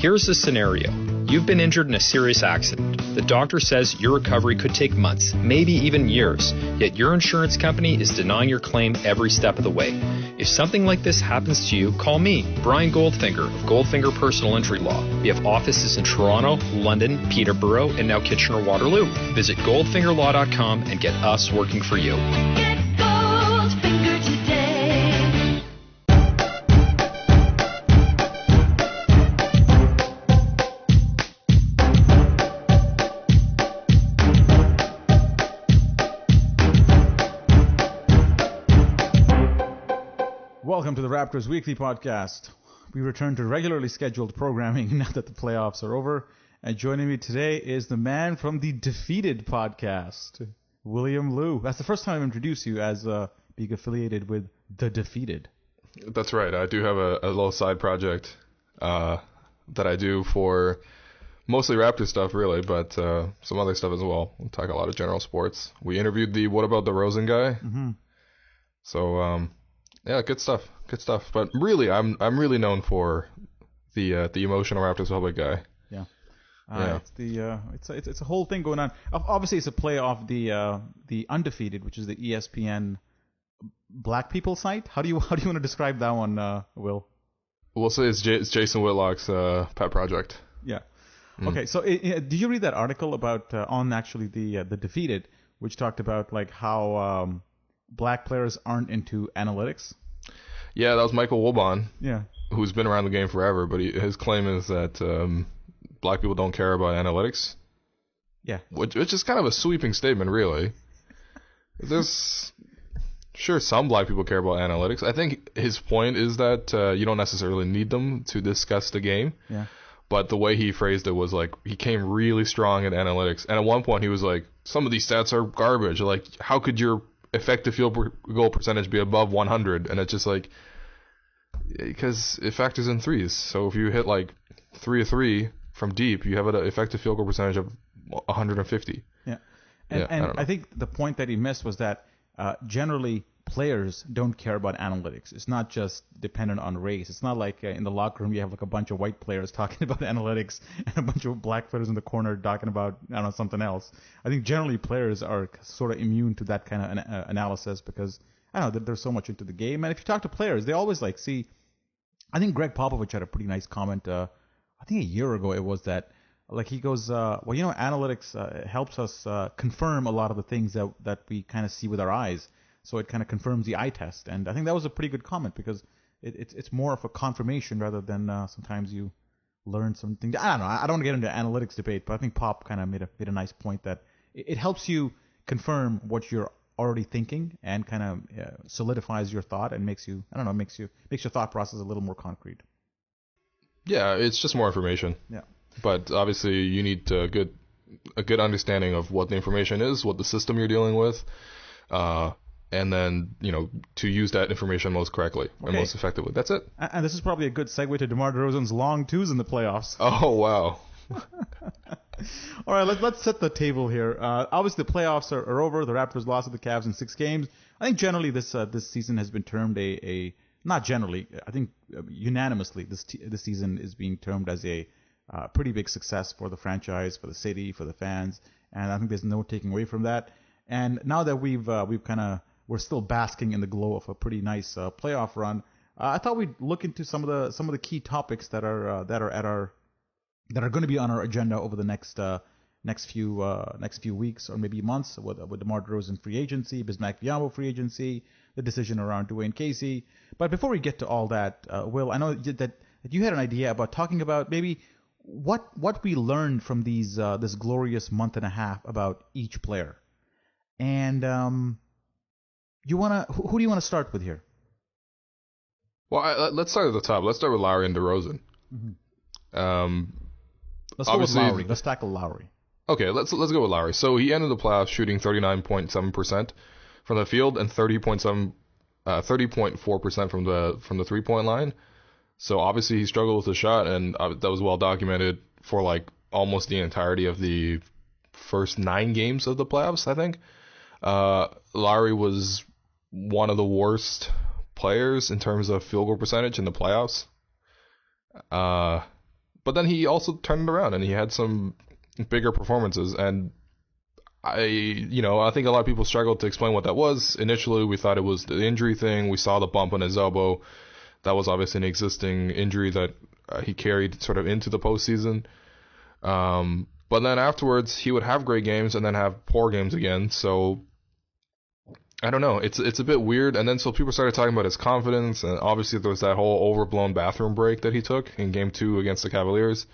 Here's the scenario. You've been injured in a serious accident. The doctor says your recovery could take months, maybe even years, yet your insurance company is denying your claim every step of the way. If something like this happens to you, call me, Brian Goldfinger of Goldfinger Personal Injury Law. We have offices in Toronto, London, Peterborough, and now Kitchener-Waterloo. Visit goldfingerlaw.com and get us working for you. Get Goldfinger today. Welcome to the Raptors Weekly Podcast. We return to regularly scheduled programming now that the playoffs are over. And joining me today is the man from the Defeated podcast, William Liu. That's the first time I've introduced you as being affiliated with the Defeated. That's right. I do have a little side project that I do for mostly Raptor stuff, really, but some other stuff as well. We talk a lot of general sports. We interviewed the What About the Rosen guy. Mm-hmm. So, yeah, good stuff. Good stuff. But really, I'm really known for the emotional Raptors public guy. Yeah. It's a whole thing going on. Obviously, it's a play off the Undefeated, which is the ESPN Black People site. How do you want to describe that one, Will? We'll say it's Jason Whitlock's pet project. Yeah. Okay. So, did you read that article about on actually the Defeated, which talked about like how black players aren't into analytics? Yeah, that was Michael Wilbon. Yeah. Who's been around the game forever, but his claim is that black people don't care about analytics. Yeah. Which is kind of a sweeping statement, really. There's sure some black people care about analytics. I think his point is that you don't necessarily need them to discuss the game. Yeah. But the way he phrased it was like he came really strong at analytics, and at one point he was like, "Some of these stats are garbage. Like, how could your effective field goal percentage be above 100?" And it's just like, because it factors in threes. So if you hit like 3 of 3 from deep, you have an effective field goal percentage of 150. Yeah. And I think the point that he missed was that generally players don't care about analytics. It's not just dependent on race. It's not like in the locker room you have like a bunch of white players talking about analytics and a bunch of black players in the corner talking about, I don't know, something else. I think generally players are sort of immune to that kind of analysis because, I don't know, they're so much into the game. And if you talk to players, they always like see, I think Greg Popovich had a pretty nice comment, I think a year ago it was that, like he goes, well, you know, analytics helps us confirm a lot of the things that we kind of see with our eyes. So it kind of confirms the eye test. And I think that was a pretty good comment because it's more of a confirmation rather than sometimes you learn something. I don't know. I don't want to get into analytics debate, but I think Pop kind of made a nice point that it helps you confirm what you're already thinking and kind of solidifies your thought and makes you, I don't know, makes your thought process a little more concrete. Yeah, it's just more information. Yeah. But obviously you need a good understanding of what the information is, what the system you're dealing with, and then, you know, to use that information most correctly and most effectively. That's it. And this is probably a good segue to DeMar DeRozan's long twos in the playoffs. Oh, wow. All right, let's set the table here. Obviously, the playoffs are over. The Raptors lost to the Cavs in 6 games. I think generally this season has been termed not generally, I think unanimously this season is being termed as a pretty big success for the franchise, for the city, for the fans, and I think there's no taking away from that. And now that we're still basking in the glow of a pretty nice playoff run, I thought we'd look into some of the key topics that are going to be on our agenda over the next few weeks or maybe months with DeMar DeRozan free agency, Bismack Biyombo free agency, the decision around Dwayne Casey. But before we get to all that, Will, I know that you had an idea about talking about maybe what we learned from this glorious month and a half about each player. And who do you want to start with here? Well, let's start at the top. Let's start with Lowry and DeRozan. Mm-hmm. Let's go with Lowry. Let's tackle Lowry. Okay, let's go with Lowry. So he ended the playoffs shooting 39.7% from the field and 30.4% from the 3-point line. So obviously he struggled with the shot, and that was well documented for like almost the entirety of the first 9 games of the playoffs, I think. Lowry was one of the worst players in terms of field goal percentage in the playoffs. But then he also turned it around and he had some bigger performances. And I think a lot of people struggled to explain what that was. Initially, we thought it was the injury thing. We saw the bump on his elbow. That was obviously an existing injury that he carried sort of into the postseason. But then afterwards, he would have great games and then have poor games again. So I don't know. It's a bit weird. And then so people started talking about his confidence, and obviously there was that whole overblown bathroom break that he took in Game 2 against the Cavaliers.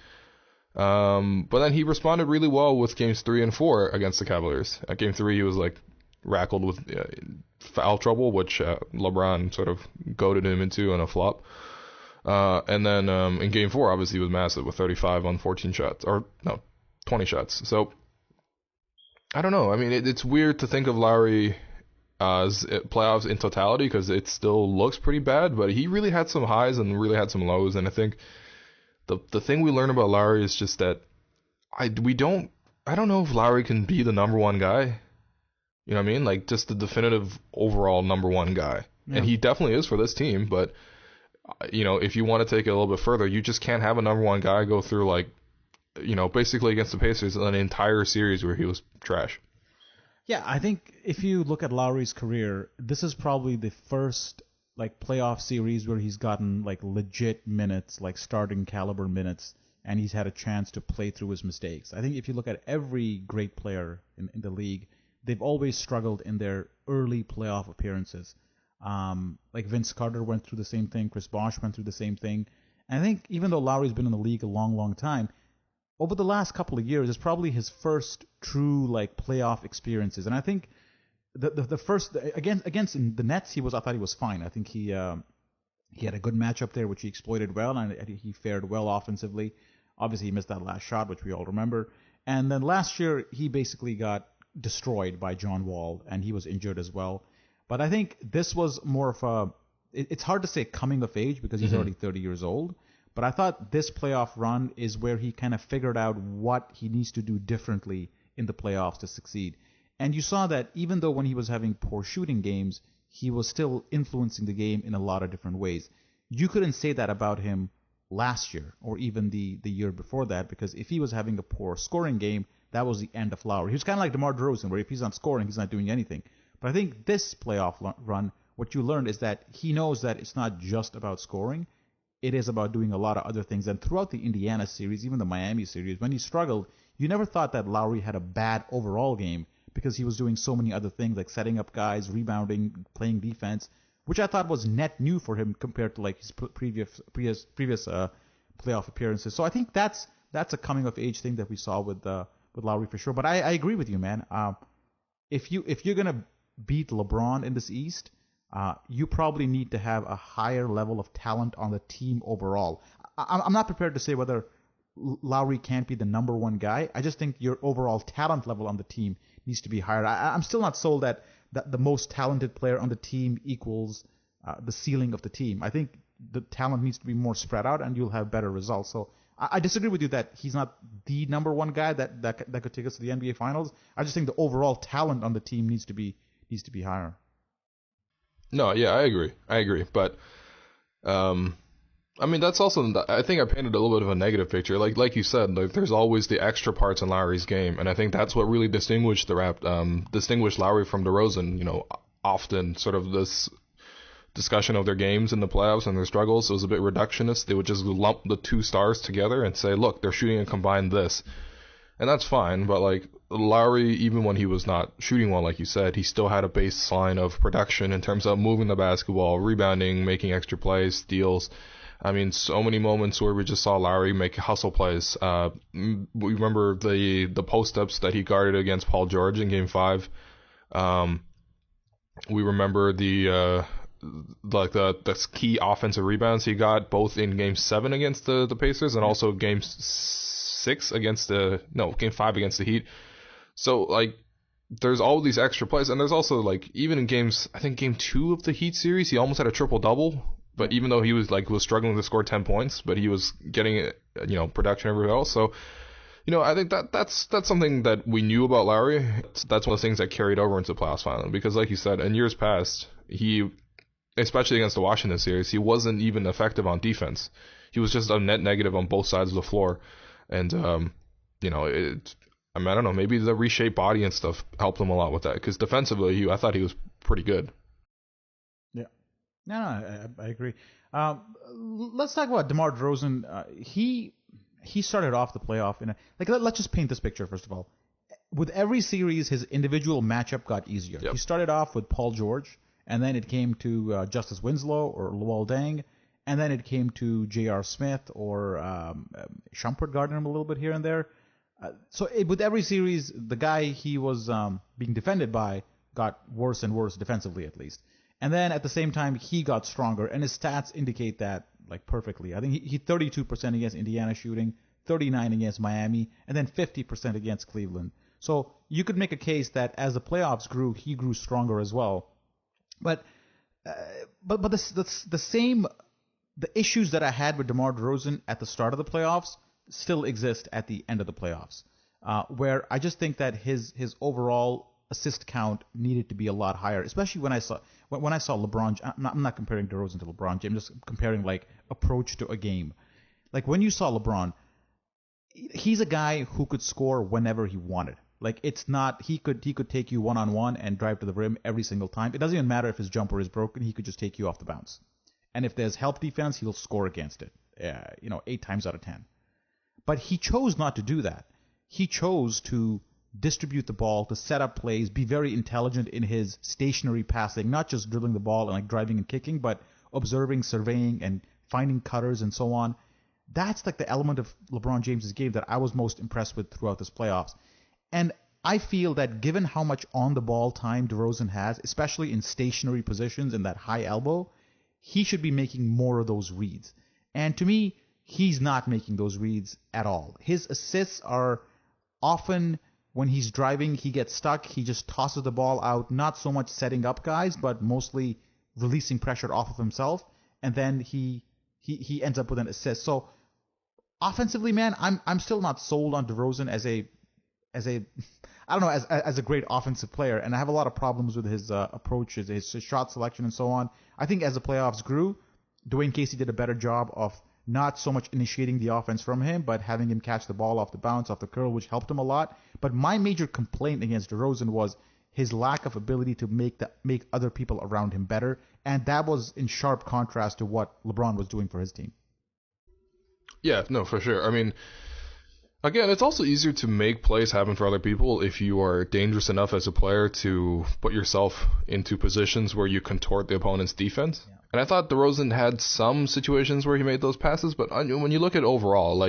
But then he responded really well with Games 3 and 4 against the Cavaliers. At Game 3, he was like rackled with foul trouble, which LeBron sort of goaded him into in a flop. And then in Game 4, obviously he was massive with 35 on 14 shots, or no, 20 shots. So I don't know. I mean, it's weird to think of Lowry as playoffs in totality because it still looks pretty bad, but he really had some highs and really had some lows. And I think the thing we learn about Lowry is just that I don't know if Lowry can be the number one guy. You know what I mean? Like just the definitive overall number one guy. Yeah. And he definitely is for this team, but if you want to take it a little bit further, you just can't have a number one guy go through basically against the Pacers an entire series where he was trash. Yeah, I think if you look at Lowry's career, this is probably the first playoff series where he's gotten legit minutes, starting caliber minutes, and he's had a chance to play through his mistakes. I think if you look at every great player in the league, they've always struggled in their early playoff appearances. Vince Carter went through the same thing, Chris Bosh went through the same thing. And I think even though Lowry's been in the league a long, long time, over the last couple of years, it's probably his first true playoff experiences. And I think the first against the Nets, I thought he was fine. I think he had a good matchup there, which he exploited well, and he fared well offensively. Obviously, he missed that last shot, which we all remember. And then last year, he basically got destroyed by John Wall, and he was injured as well. But I think this was more of it's hard to say coming of age because he's already 30 years old. But I thought this playoff run is where he kind of figured out what he needs to do differently in the playoffs to succeed. And you saw that even though when he was having poor shooting games, he was still influencing the game in a lot of different ways. You couldn't say that about him last year or even the year before that, because if he was having a poor scoring game, that was the end of Lowry. He was kind of like DeMar DeRozan, where if he's not scoring, he's not doing anything. But I think this playoff run, what you learned is that he knows that it's not just about scoring. It is about doing a lot of other things. And throughout the Indiana series, even the Miami series, when he struggled, you never thought that Lowry had a bad overall game because he was doing so many other things like setting up guys, rebounding, playing defense, which I thought was net new for him compared to his previous playoff appearances. So I think that's a coming of age thing that we saw with Lowry for sure. But I agree with you, man. If you're gonna beat LeBron in this East, you probably need to have a higher level of talent on the team overall. I'm not prepared to say whether Lowry can't be the number one guy. I just think your overall talent level on the team needs to be higher. I'm still not sold that the most talented player on the team equals the ceiling of the team. I think the talent needs to be more spread out, and you'll have better results. So I disagree with you that he's not the number one guy that could take us to the NBA Finals. I just think the overall talent on the team needs to be higher. No, yeah, I agree. But, I mean, that's also, I think I painted a little bit of a negative picture. Like you said, there's always the extra parts in Lowry's game, and I think that's what really distinguished Lowry from DeRozan. Often sort of this discussion of their games in the playoffs and their struggles was a bit reductionist. They would just lump the two stars together and say, look, they're shooting a combined this. And that's fine, but Lowry, even when he was not shooting well, like you said, he still had a baseline of production in terms of moving the basketball, rebounding, making extra plays, steals. I mean, so many moments where we just saw Lowry make hustle plays. We remember the post-ups that he guarded against Paul George in Game 5. We remember the key offensive rebounds he got both in Game 7 against the Pacers and also Game 5 against the Heat. So there's all these extra plays, and there's also even in games, I think Game 2 of the Heat series, he almost had a triple-double. But even though he was struggling to score 10 points, but he was getting production everywhere else. So I think that's something that we knew about Lowry. That's one of the things that carried over into the playoffs finally, because like you said, in years past, he, especially against the Washington series, he wasn't even effective on defense. he was just a net negative on both sides of the floor. And, I don't know, maybe the reshaped body and stuff helped him a lot with that, because defensively, I thought he was pretty good. Yeah. No, I agree. Let's talk about DeMar DeRozan. He started off the playoff let's just paint this picture first of all. With every series, his individual matchup got easier. Yep. He started off with Paul George, and then it came to Justice Winslow or Luol Deng, and then it came to J.R. Smith or Shumpert guarding him a little bit here and there. With every series, the guy he was being defended by got worse and worse defensively, at least. And then at the same time, he got stronger, and his stats indicate that perfectly. I think he 32% against Indiana shooting, 39% against Miami, and then 50% against Cleveland. So you could make a case that as the playoffs grew, he grew stronger as well. But the issues that I had with DeMar DeRozan at the start of the playoffs still exist at the end of the playoffs, where I just think that his overall assist count needed to be a lot higher, especially when I saw LeBron. I'm not comparing DeRozan to LeBron. I'm just comparing approach to a game. When you saw LeBron, he's a guy who could score whenever he wanted. It's not he could take you one-on-one and drive to the rim every single time. It doesn't even matter if his jumper is broken. He could just take you off the bounce. And if there's help defense, he'll score against it. 8 times out of 10. But he chose not to do that. He chose to distribute the ball, to set up plays, be very intelligent in his stationary passing, not just dribbling the ball and driving and kicking, but observing, surveying, and finding cutters and so on. That's the element of LeBron James's game that I was most impressed with throughout this playoffs. And I feel that given how much on-the-ball time DeRozan has, especially in stationary positions in that high elbow, he should be making more of those reads. And to me, he's not making those reads at all. His assists are often when he's driving, he gets stuck, he just tosses the ball out, not so much setting up guys, but mostly releasing pressure off of himself, and then he ends up with an assist. So offensively, man, I'm still not sold on DeRozan as a great offensive player, and I have a lot of problems with his approaches, his shot selection, and so on. I think as the playoffs grew, Dwayne Casey did a better job of not so much initiating the offense from him, but having him catch the ball off the bounce, off the curl, which helped him a lot. But my major complaint against DeRozan was his lack of ability to make other people around him better, and that was in sharp contrast to what LeBron was doing for his team. Yeah, no, for sure. I mean, again, it's also easier to make plays happen for other people if you are dangerous enough as a player to put yourself into positions where you contort the opponent's defense. Yeah. And I thought DeRozan had some situations where he made those passes, but when you look at overall,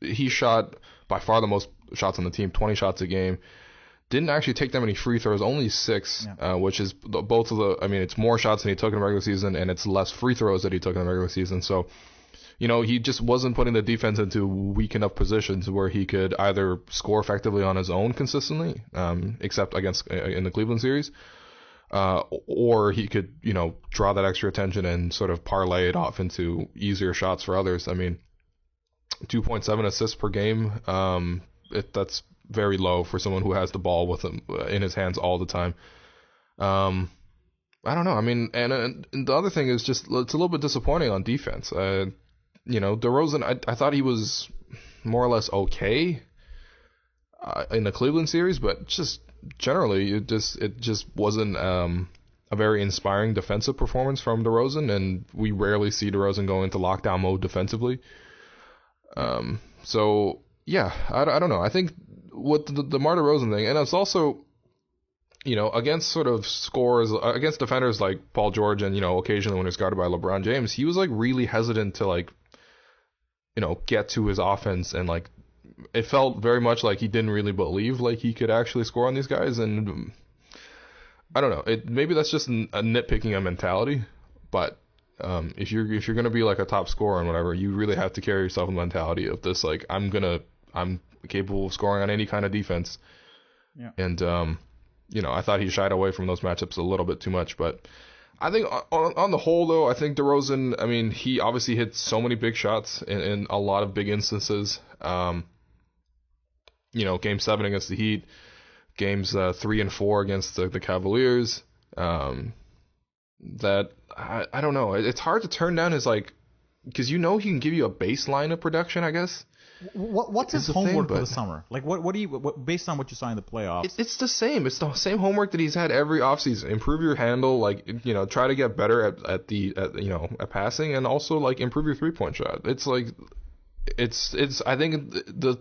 he shot by far the most shots on the team, 20 shots a game. Didn't actually take that many free throws, only 6, which is it's more shots than he took in the regular season, and it's less free throws that he took in the regular season. So, he just wasn't putting the defense into weak enough positions where he could either score effectively on his own consistently, except in the Cleveland series, or he could, draw that extra attention and sort of parlay it off into easier shots for others. I mean, 2.7 assists per game, that's very low for someone who has the ball with him in his hands all the time. I don't know. I mean, and the other thing is just it's a little bit disappointing on defense. DeRozan, I thought he was more or less okay in the Cleveland series, but just generally it just wasn't a very inspiring defensive performance from DeRozan, and we rarely see DeRozan go into lockdown mode defensively. So yeah, I don't know. I think with the DeMar DeRozan thing, and it's also, against sort of scores, against defenders like Paul George and, occasionally when he's guarded by LeBron James, he was really hesitant to get to his offense, and it felt very much like he didn't really believe he could actually score on these guys. And I don't know, maybe that's just a nitpicking mentality, but if you're going to be a top scorer and whatever, you really have to carry yourself in the mentality of this, I'm capable of scoring on any kind of defense. Yeah. And I thought he shied away from those matchups a little bit too much, but I think on the whole, though, I think DeRozan, he obviously hit so many big shots in a lot of big instances. Game 7 against the Heat, games 3 and 4 against the Cavaliers. That I don't know. It's hard to turn down his because you know he can give you a baseline of production, I guess. What's his homework for the summer? Like, what do you, based on what you saw in the playoffs? It's the same. It's the same homework that he's had every offseason. Improve your handle, like, you know, try to get better at passing, and also like improve your 3-point shot. It's like, it's I think the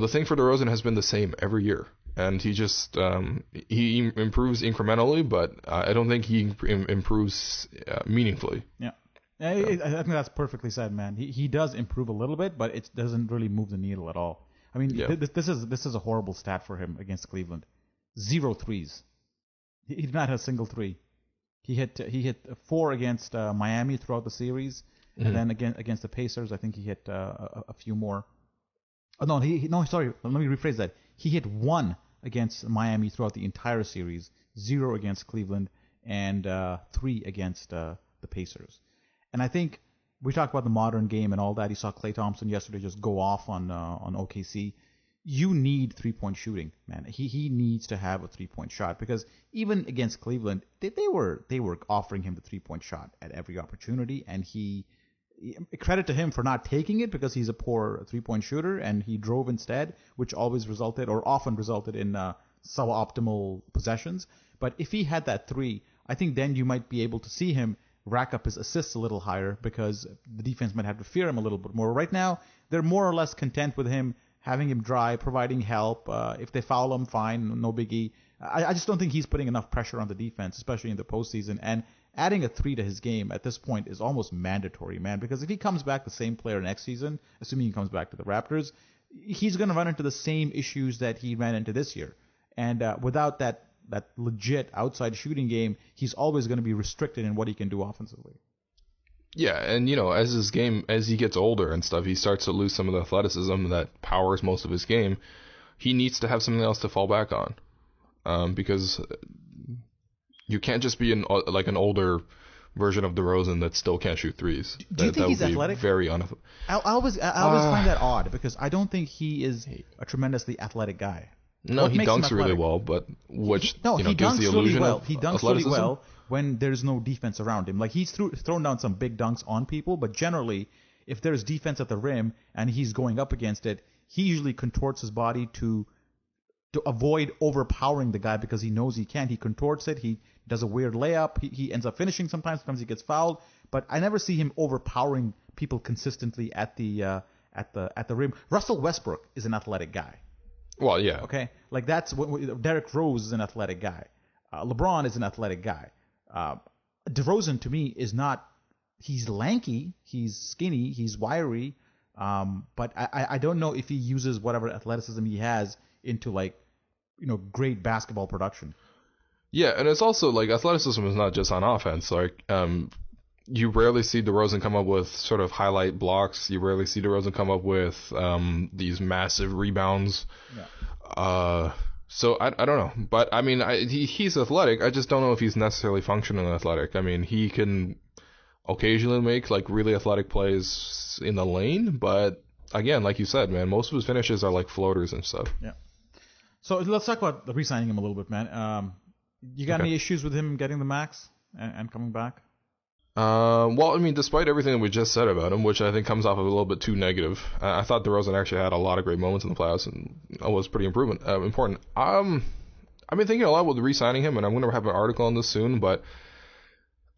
thing for DeRozan has been the same every year, and he just he improves incrementally, but I don't think he improves meaningfully. Yeah. I think that's perfectly said, man. He does improve a little bit, but it doesn't really move the needle at all. I mean, this is a horrible stat for him against Cleveland. 0 threes. He did not have a single three. He hit 4 against Miami throughout the series, and then again against the Pacers, I think he hit a few more. Oh, no, sorry. Let me rephrase that. He hit 1 against Miami throughout the entire series, 0 against Cleveland, and 3 against the Pacers. And I think we talked about the modern game and all that. You saw Klay Thompson yesterday just go off on OKC. You need 3-point shooting, man. He needs to have a 3-point shot, because even against Cleveland, they were offering him the 3-point shot at every opportunity, and credit to him for not taking it, because he's a poor 3-point shooter, and he drove instead, which always resulted, or often resulted, in suboptimal possessions. But if he had that 3, I think then you might be able to see him rack up his assists a little higher, because the defense might have to fear him a little bit more. Right now, they're more or less content with him having him drive, providing help. If they foul him, fine, no biggie. I just don't think he's putting enough pressure on the defense, especially in the postseason. And adding a 3 to his game at this point is almost mandatory, man, because if he comes back the same player next season, assuming he comes back to the Raptors, he's going to run into the same issues that he ran into this year. And without that legit outside shooting game, he's always going to be restricted in what he can do offensively. Yeah, and as he gets older and stuff, he starts to lose some of the athleticism that powers most of his game. He needs to have something else to fall back on, because you can't just be an older version of DeRozan that still can't shoot threes. Do you think he's athletic? Very I always find that odd, because I don't think he is a tremendously athletic guy. No, he dunks really well, but gives the illusion of he dunks really well when there's no defense around him. Like, he's thrown down some big dunks on people, but generally, if there's defense at the rim and he's going up against it, he usually contorts his body to avoid overpowering the guy, because he knows he can't. He contorts it. He does a weird layup. He ends up finishing sometimes. Sometimes he gets fouled. But I never see him overpowering people consistently at the rim. Russell Westbrook is an athletic guy. Well, yeah. Okay, like that's what Derrick Rose is an athletic guy. LeBron is an athletic guy. DeRozan, to me, is not. He's lanky. He's skinny. He's wiry. But I don't know if he uses whatever athleticism he has into great basketball production. Yeah, and it's also like athleticism is not just on offense. Like, you rarely see DeRozan come up with sort of highlight blocks. You rarely see DeRozan come up with these massive rebounds. Yeah. So I don't know, but I mean he's athletic. I just don't know if he's necessarily functionally athletic. I mean, he can occasionally make like really athletic plays in the lane, but again, like you said, man, most of his finishes are like floaters and stuff. Yeah. So let's talk about re-signing him a little bit, man. You got any issues with him getting the max and coming back? Well, I mean, despite everything that we just said about him, which I think comes off a little bit too negative, I thought DeRozan actually had a lot of great moments in the playoffs and was pretty important. I've been thinking a lot with re-signing him, and I'm going to have an article on this soon, but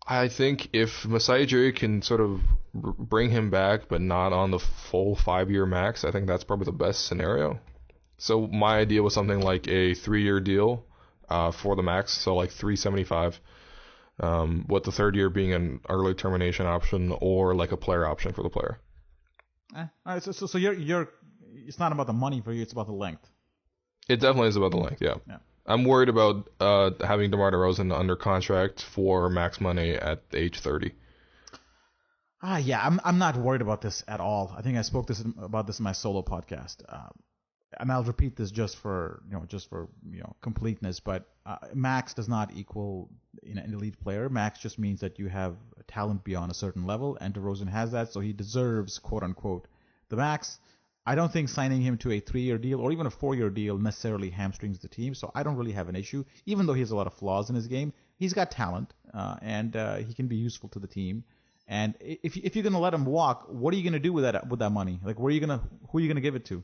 I think if Masai Ujiri can sort of bring him back, but not on the full 5-year max, I think that's probably the best scenario. So my idea was something like a 3-year deal for the max, so like $375. With the 3rd year being an early termination option or like a player option for the player. All right, so you're it's not about the money for you; it's about the length. It definitely is about the length. Yeah. I'm worried about having DeMar DeRozan under contract for max money at age 30. Yeah, I'm not worried about this at all. I think I spoke about this in my solo podcast. And I'll repeat this just for completeness, but max does not equal an elite player. Max just means that you have talent beyond a certain level, and DeRozan has that, so he deserves, quote unquote, the max. I don't think signing him to a 3-year deal or even a 4-year deal necessarily hamstrings the team, so I don't really have an issue. Even though he has a lot of flaws in his game, he's got talent, and he can be useful to the team. And if you're going to let him walk, what are you going to do with that money? Like, who are you going to give it to?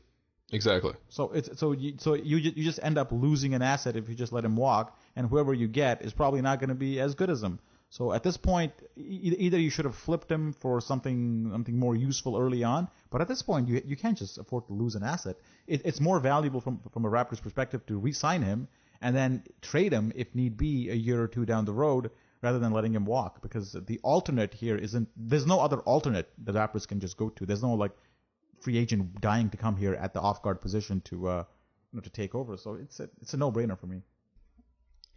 Exactly. So you just end up losing an asset if you just let him walk, and whoever you get is probably not going to be as good as him. So at this point, either you should have flipped him for something more useful early on, but at this point you can't just afford to lose an asset. It's more valuable from a Raptors perspective to re-sign him and then trade him if need be a year or two down the road, rather than letting him walk, because the alternate here there's no other alternate the Raptors can just go to. There's no like free agent dying to come here at the off guard position to take over. So it's a no-brainer for me.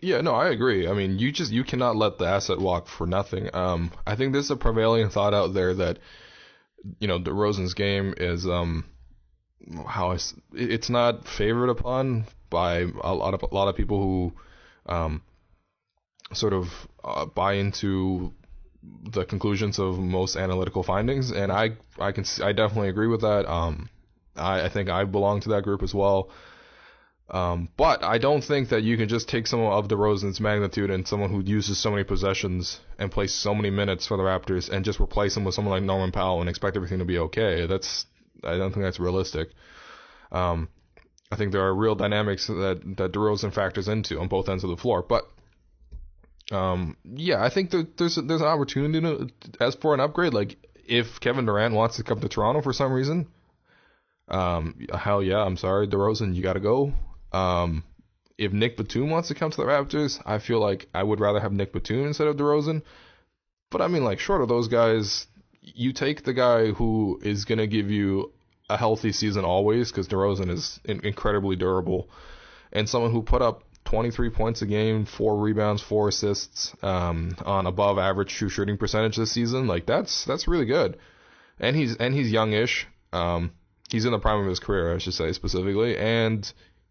Yeah, no, I agree. I mean, you cannot let the asset walk for nothing. I think there's a prevailing thought out there that, DeRozan's game is it's not favored upon by a lot of people who sort of buy into the conclusions of most analytical findings, and I definitely agree with that. I think I belong to that group as well. But I don't think that you can just take someone of DeRozan's magnitude and someone who uses so many possessions and plays so many minutes for the Raptors and just replace him with someone like Norman Powell and expect everything to be okay. I don't think that's realistic. I think there are real dynamics that DeRozan factors into on both ends of the floor. But I think there's an opportunity as for an upgrade. Like, if Kevin Durant wants to come to Toronto for some reason, hell yeah, I'm sorry, DeRozan, you got to go. If Nick Batum wants to come to the Raptors, I feel like I would rather have Nick Batum instead of DeRozan. But I mean, like, short of those guys, you take the guy who is going to give you a healthy season always, because DeRozan is incredibly durable, and someone who put up 23 points a game, 4 rebounds, 4 assists, on above average true shooting percentage this season. Like, that's really good. And he's youngish. He's in the prime of his career, I should say, specifically, and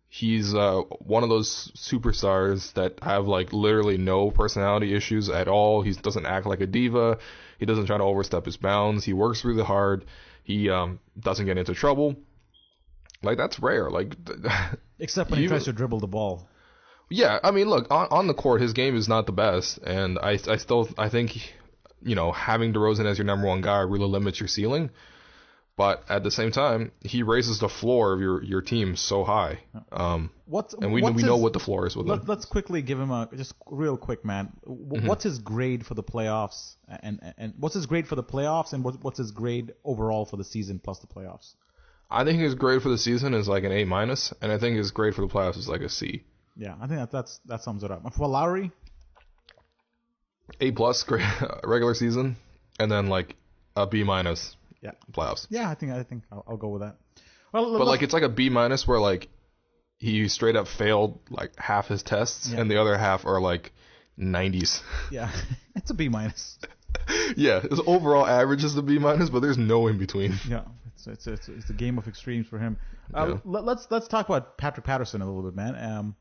he's one of those superstars that have like literally no personality issues at all. He doesn't act like a diva. He doesn't try to overstep his bounds. He works really hard. He doesn't get into trouble. Like, that's rare. Like, except when he tries to dribble the ball. Yeah, I mean, look, on the court, his game is not the best, and I think having DeRozan as your number one guy really limits your ceiling. But at the same time, he raises the floor of your team so high. We know what the floor is with him. Let's quickly give him just real quick, man. What's his grade for the playoffs, and what's his grade for the playoffs, and what's his grade overall for the season plus the playoffs? I think his grade for the season is like an A-, and I think his grade for the playoffs is like a C. Yeah, I think that sums it up. For Lowry, A+ grade, regular season, and then like a B-. Yeah, playoffs. Yeah, I think I'll go with that. Well, but like, it's like a B- where like he straight up failed like half his tests, and the other half are like 90s. Yeah, it's a B-. Yeah, his overall average is the B-, but there's no in between. Yeah, it's a game of extremes for him. Let's talk about Patrick Patterson a little bit, man.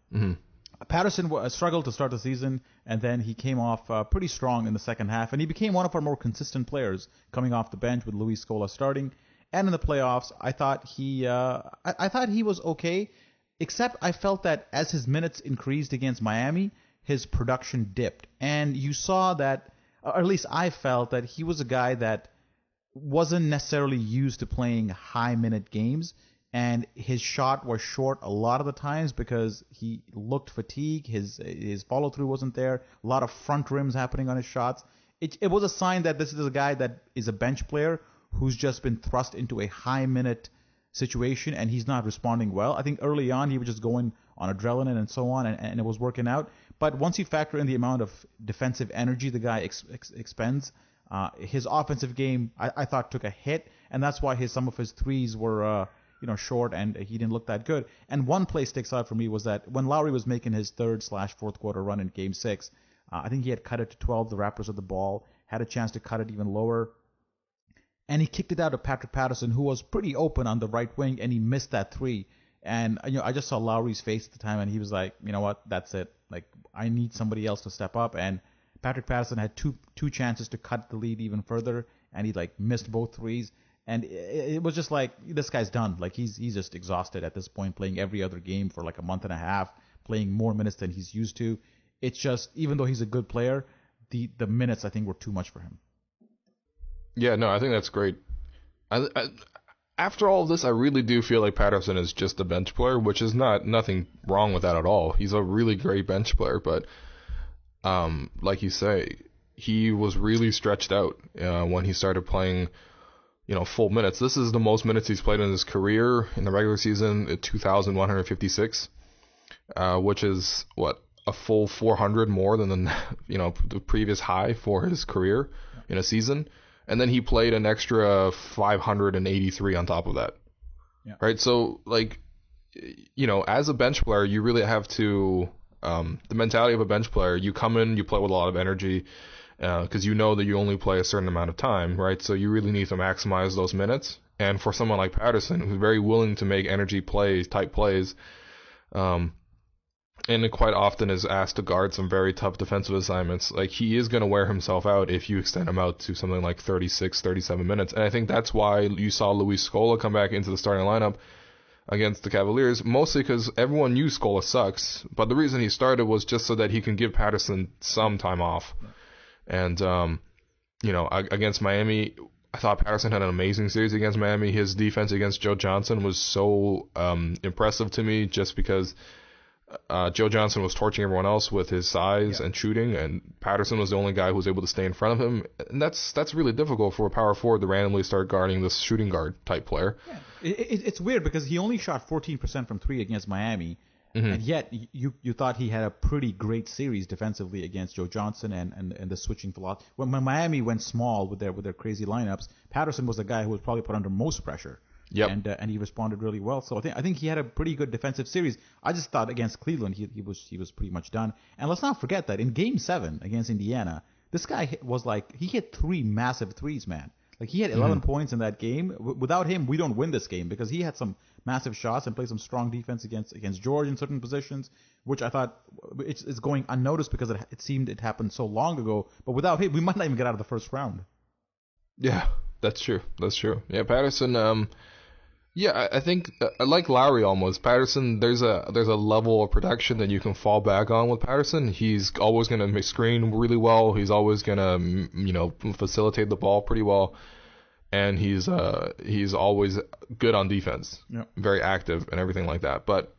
Patterson struggled to start the season, and then he came off pretty strong in the second half, and he became one of our more consistent players coming off the bench with Luis Scola starting. And in the playoffs, I thought he was okay, except I felt that as his minutes increased against Miami, his production dipped. And you saw that, or at least I felt that he was a guy that wasn't necessarily used to playing high-minute games. And his shot was short a lot of the times because he looked fatigued. His follow-through wasn't there. A lot of front rims happening on his shots. It was a sign that this is a guy that is a bench player who's just been thrust into a high-minute situation, and he's not responding well. I think early on he was just going on adrenaline and so on, and it was working out. But once you factor in the amount of defensive energy the guy expends, his offensive game, I thought, took a hit, and that's why some of his threes were short, and he didn't look that good. And one play sticks out for me was that when Lowry was making his third/fourth quarter run in Game 6, I think he had cut it to 12. The Raptors had the ball, had a chance to cut it even lower, and he kicked it out to Patrick Patterson, who was pretty open on the right wing, and he missed that three. And I just saw Lowry's face at the time, and he was like, you know what, that's it. Like, I need somebody else to step up. And Patrick Patterson had two chances to cut the lead even further, and he missed both threes. And it was just like, this guy's done. Like, he's just exhausted at this point, playing every other game for like a month and a half, playing more minutes than he's used to. It's just, even though he's a good player, the minutes, I think, were too much for him. Yeah, no, I think that's great. I after all of this, I really do feel like Patterson is just a bench player, which is nothing wrong with that at all. He's a really great bench player, but like you say, he was really stretched out when he started playing, full minutes. This is the most minutes he's played in his career in the regular season, at 2,156, which is a full 400 more than the previous high for his career in a season. And then he played an extra 583 on top of that. Yeah. Right? So, as a bench player, you really have to, the mentality of a bench player, you come in, you play with a lot of energy, because you know that you only play a certain amount of time, right? So you really need to maximize those minutes. And for someone like Patterson, who's very willing to make energy type plays, and quite often is asked to guard some very tough defensive assignments, he is going to wear himself out if you extend him out to something like 36, 37 minutes. And I think that's why you saw Luis Scola come back into the starting lineup against the Cavaliers, mostly because everyone knew Scola sucks, but the reason he started was just so that he can give Patterson some time off. And, against Miami, I thought Patterson had an amazing series against Miami. His defense against Joe Johnson was so impressive to me, just because Joe Johnson was torching everyone else with his size and shooting, and Patterson was the only guy who was able to stay in front of him. And that's really difficult for a power forward to randomly start guarding this shooting guard type player. Yeah. It's weird because he only shot 14% from three against Miami, and yet you thought he had a pretty great series defensively against Joe Johnson and the switching philosophy. When Miami went small with their crazy lineups, Patterson was the guy who was probably put under most pressure. Yep. And he responded really well. So I think he had a pretty good defensive series. I just thought against Cleveland he was pretty much done. And let's not forget that in Game 7 against Indiana, this guy he hit 3 massive threes, man. He had 11 points in that game. Without him, we don't win this game, because he had some massive shots and played some strong defense against George in certain positions, which I thought it's going unnoticed because it seemed it happened so long ago. But without him, we might not even get out of the first round. Yeah, that's true. Yeah, Patterson. Yeah, I think like Lowry almost. Patterson, there's a level of production that you can fall back on with Patterson. He's always going to screen really well. He's always going to facilitate the ball pretty well, and he's always good on defense. Yeah. Very active and everything like that. But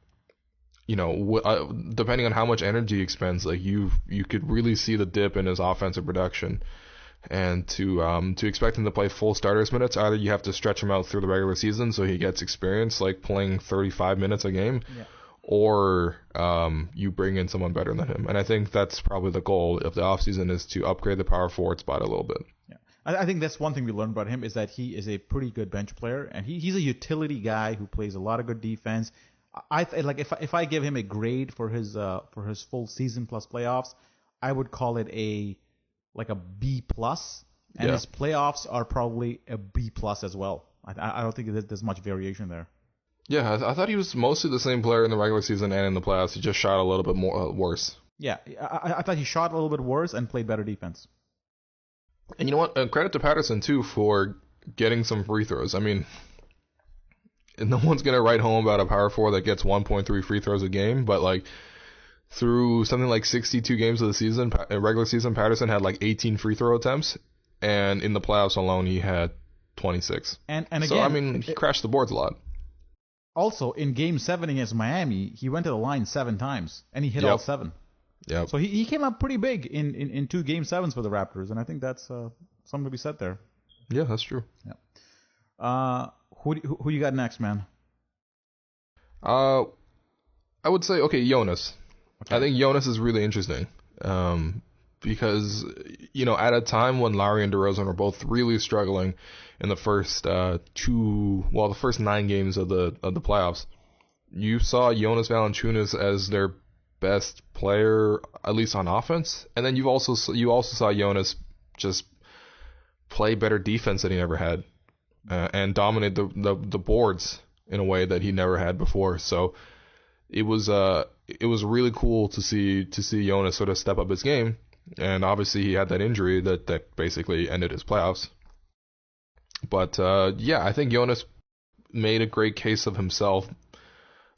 depending on how much energy he expends, you could really see the dip in his offensive production. And to expect him to play full starters minutes, either you have to stretch him out through the regular season so he gets experience, like playing 35 minutes a game, or you bring in someone better than him. And I think that's probably the goal of the offseason, is to upgrade the power forward spot a little bit. Yeah, I think that's one thing we learned about him, is that he is a pretty good bench player, and he's a utility guy who plays a lot of good defense. If I give him a grade for his full season plus playoffs, I would call it a B plus, and his playoffs are probably a B plus as well. I don't think there's much variation there. Yeah, I thought he was mostly the same player in the regular season and in the playoffs. He just shot a little bit more worse. Yeah, I thought he shot a little bit worse and played better defense. And you know what? Credit to Patterson too for getting some free throws. I mean, no one's gonna write home about a power forward that gets 1.3 free throws a game, but through something like 62 games of the season, regular season, Patterson had 18 free throw attempts, and in the playoffs alone, he had 26. And again, so I mean, he crashed the boards a lot. Also, in Game 7 against Miami, he went to the line 7 times, and he hit all 7. Yeah. So he came up pretty big in 2 Game 7s for the Raptors, and I think that's something to be said there. Yeah, that's true. Yeah. Who you got next, man? I would say, Jonas. Okay. I think Jonas is really interesting, because at a time when Lowry and DeRozan were both really struggling in the first the first 9 games of the playoffs, you saw Jonas Valanciunas as their best player, at least on offense, and then you also saw Jonas just play better defense than he ever had, and dominate the boards in a way that he never had before. So it was really cool to see Jonas sort of step up his game, and obviously he had that injury that basically ended his playoffs. But I think Jonas made a great case of himself,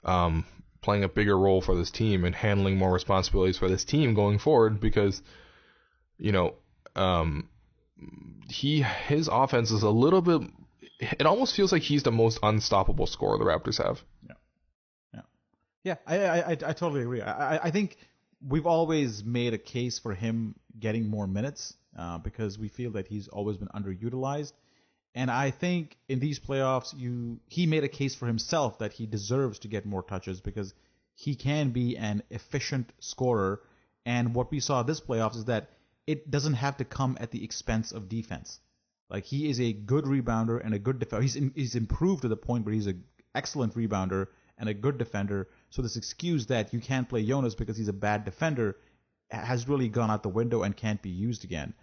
playing a bigger role for this team and handling more responsibilities for this team going forward, because his offense is a little bit. It almost feels like he's the most unstoppable scorer the Raptors have. Yeah. I totally agree. I think we've always made a case for him getting more minutes because we feel that he's always been underutilized. And I think in these playoffs, he made a case for himself that he deserves to get more touches because he can be an efficient scorer. And what we saw this playoffs is that it doesn't have to come at the expense of defense. Like, he is a good rebounder and a good defender. He's improved to the point where he's an excellent rebounder and a good defender. So this excuse that you can't play Jonas because he's a bad defender has really gone out the window and can't be used again.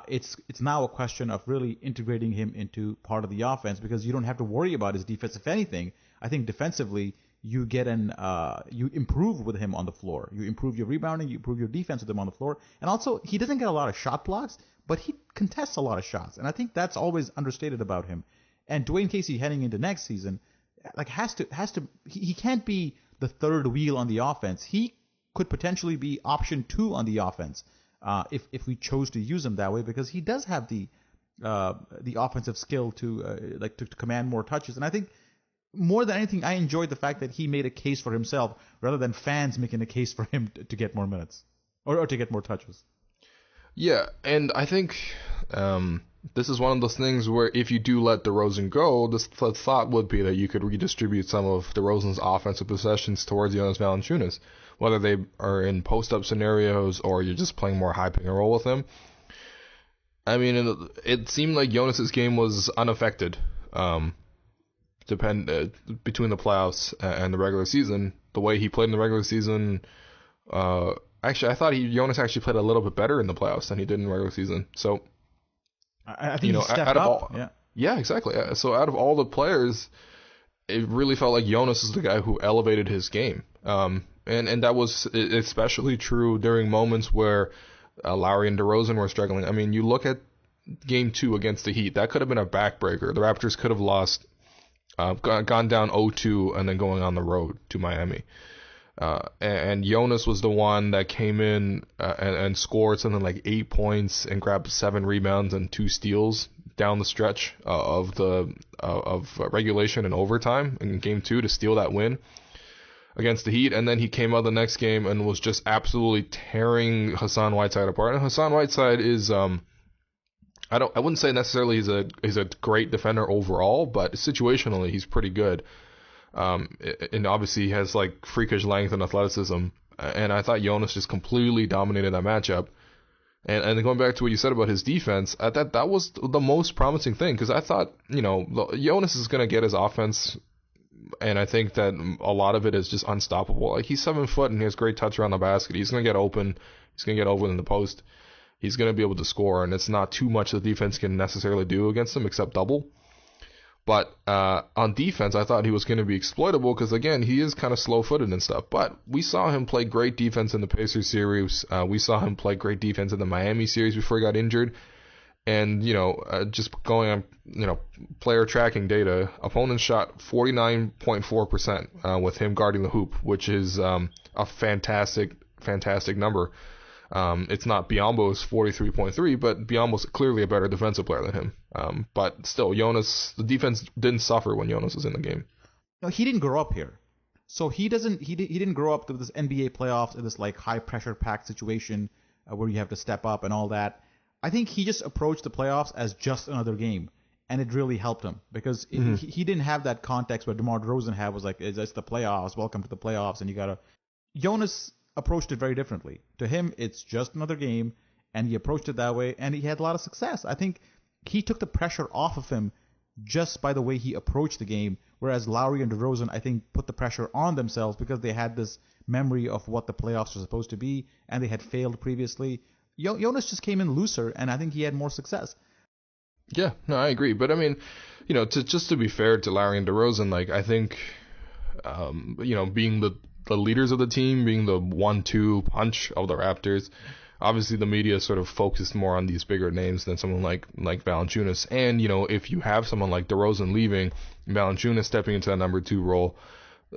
It's now a question of really integrating him into part of the offense because you don't have to worry about his defense. If anything, I think defensively you get you improve with him on the floor. You improve your rebounding, you improve your defense with him on the floor. And also, he doesn't get a lot of shot blocks, but he contests a lot of shots. And I think that's always understated about him. And Dwayne Casey heading into next season, like, he can't be the third wheel on the offense. He could potentially be option 2 on the offense if we chose to use him that way, because he does have the offensive skill to command more touches. And I think more than anything, I enjoyed the fact that he made a case for himself rather than fans making a case for him to get more minutes or to get more touches. Yeah, and I think this is one of those things where if you do let DeRozan go, the thought would be that you could redistribute some of DeRozan's offensive possessions towards Jonas Valanciunas, whether they are in post-up scenarios or you're just playing more high pick and roll with him. I mean, it seemed like Jonas's game was unaffected between the playoffs and the regular season. The way he played in the regular season, actually, I thought Jonas actually played a little bit better in the playoffs than he did in the regular season. So, I think he stepped up. Yeah, exactly. So out of all the players, it really felt like Jonas is the guy who elevated his game. And that was especially true during moments where Lowry and DeRozan were struggling. I mean, you look at Game 2 against the Heat, that could have been a backbreaker. The Raptors could have lost, gone down 0-2 and then going on the road to Miami. And Jonas was the one that came in and scored something like 8 points and grabbed 7 rebounds and 2 steals down the stretch of regulation and overtime in Game 2 to steal that win against the Heat. And then he came out the next game and was just absolutely tearing Hassan Whiteside apart. And Hassan Whiteside is I wouldn't say necessarily he's a great defender overall, but situationally he's pretty good. And obviously he has like freakish length and athleticism. And I thought Jonas just completely dominated that matchup. And going back to what you said about his defense, that was the most promising thing, because I thought, Jonas is going to get his offense, and I think that a lot of it is just unstoppable. Like, he's 7 foot and he has great touch around the basket. He's going to get open. He's going to get open in the post. He's going to be able to score, and it's not too much the defense can necessarily do against him except double. But on defense, I thought he was going to be exploitable because, again, he is kind of slow-footed and stuff. But we saw him play great defense in the Pacers series. We saw him play great defense in the Miami series before he got injured. And, just going on, player tracking data, opponents shot 49.4% with him guarding the hoop, which is a fantastic number. It's not Biyombo's 43.3, but Biyombo's clearly a better defensive player than him. But still, Jonas, the defense didn't suffer when Jonas was in the game. No, he didn't grow up here. So he didn't grow up to this NBA playoffs in this like high pressure packed situation where you have to step up and all that. I think he just approached the playoffs as just another game, and it really helped him because he didn't have that context where DeMar DeRozan had, was like, it's the playoffs, welcome to the playoffs, and you gotta. Jonas approached it very differently. To him, it's just another game, and he approached it that way, and he had a lot of success. I think he took the pressure off of him just by the way he approached the game, whereas Lowry and DeRozan, I think, put the pressure on themselves because they had this memory of what the playoffs were supposed to be, and they had failed previously. Jonas just came in looser, and I think he had more success. Yeah, no, I agree. But, I mean, to be fair to Lowry and DeRozan, like, I think, being the leaders of the team, being the 1-2 punch of the Raptors, obviously the media sort of focused more on these bigger names than someone like Valanciunas. And, if you have someone like DeRozan leaving, Valanciunas stepping into that number 2 role,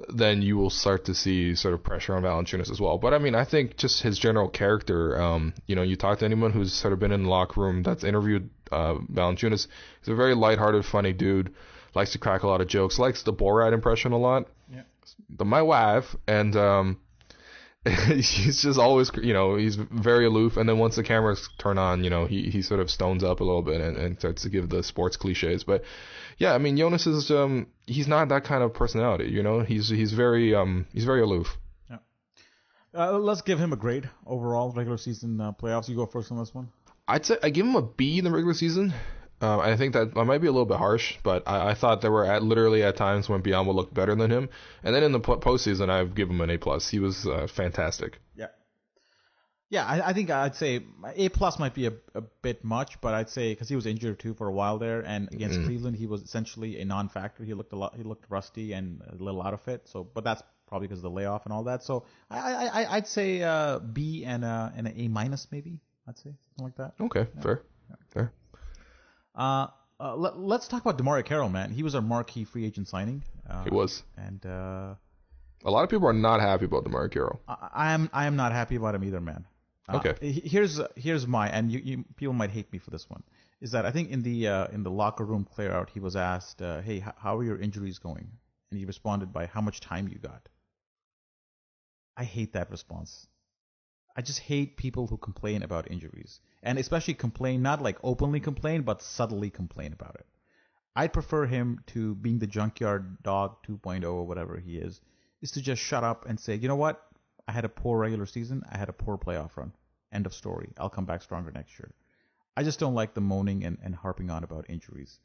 then you will start to see sort of pressure on Valanciunas as well. But I mean, I think just his general character, you talk to anyone who's sort of been in the locker room that's interviewed Valanciunas, he's a very lighthearted, funny dude, likes to crack a lot of jokes, likes the Borat impression a lot. Yeah. My wife, and he's just always, he's very aloof. And then once the cameras turn on, he sort of stones up a little bit and starts to give the sports cliches. But yeah, I mean, Jonas is he's not that kind of personality. He's very aloof. Yeah. Let's give him a grade overall regular season playoffs. You go first on this one. I'd say I give him a B in the regular season. I think that might be a little bit harsh, but I thought there were literally at times when Biombo looked better than him. And then in the postseason, I've given him an A+. He was fantastic. Yeah. Yeah, I think I'd say A+ might be a bit much, but I'd say because he was injured too for a while there, and against Cleveland he was essentially a non-factor. He looked rusty and a little out of it. So, but that's probably because of the layoff and all that. So I'd say B and an A- maybe. I'd say something like that. Okay, yeah. Fair. Let's talk about DeMario Carroll, man. He was our marquee free agent signing. He was. And a lot of people are not happy about DeMario Carroll. I am not happy about him either, man. Okay. Here's my, and you people might hate me for this one, is that I think in the locker room clear out he was asked, hey, how are your injuries going? And he responded by how much time you got. I hate that response. I just hate people who complain about injuries, and especially complain, not like openly complain, but subtly complain about it. I'd prefer him to being the junkyard dog 2.0 or whatever he is to just shut up and say, you know what? I had a poor regular season. I had a poor playoff run. End of story. I'll come back stronger next year. I just don't like the moaning and harping on about injuries.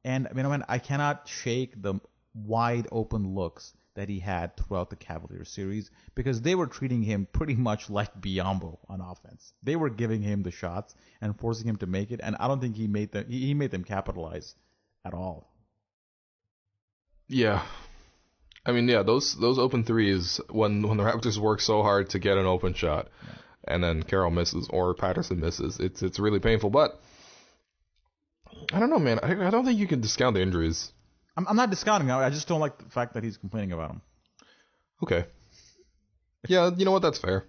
And I cannot shake the wide open looks that he had throughout the Cavaliers series, because they were treating him pretty much like Biombo on offense. They were giving him the shots and forcing him to make it, and I don't think he made them capitalize at all. Yeah. I mean, yeah, those open threes, when the Raptors work so hard to get an open shot, and then Carroll misses or Patterson misses, it's really painful. But I don't know, man. I don't think you can discount the injuries. I'm not discounting him. I just don't like the fact that he's complaining about him. Okay. Yeah, you know what? That's fair.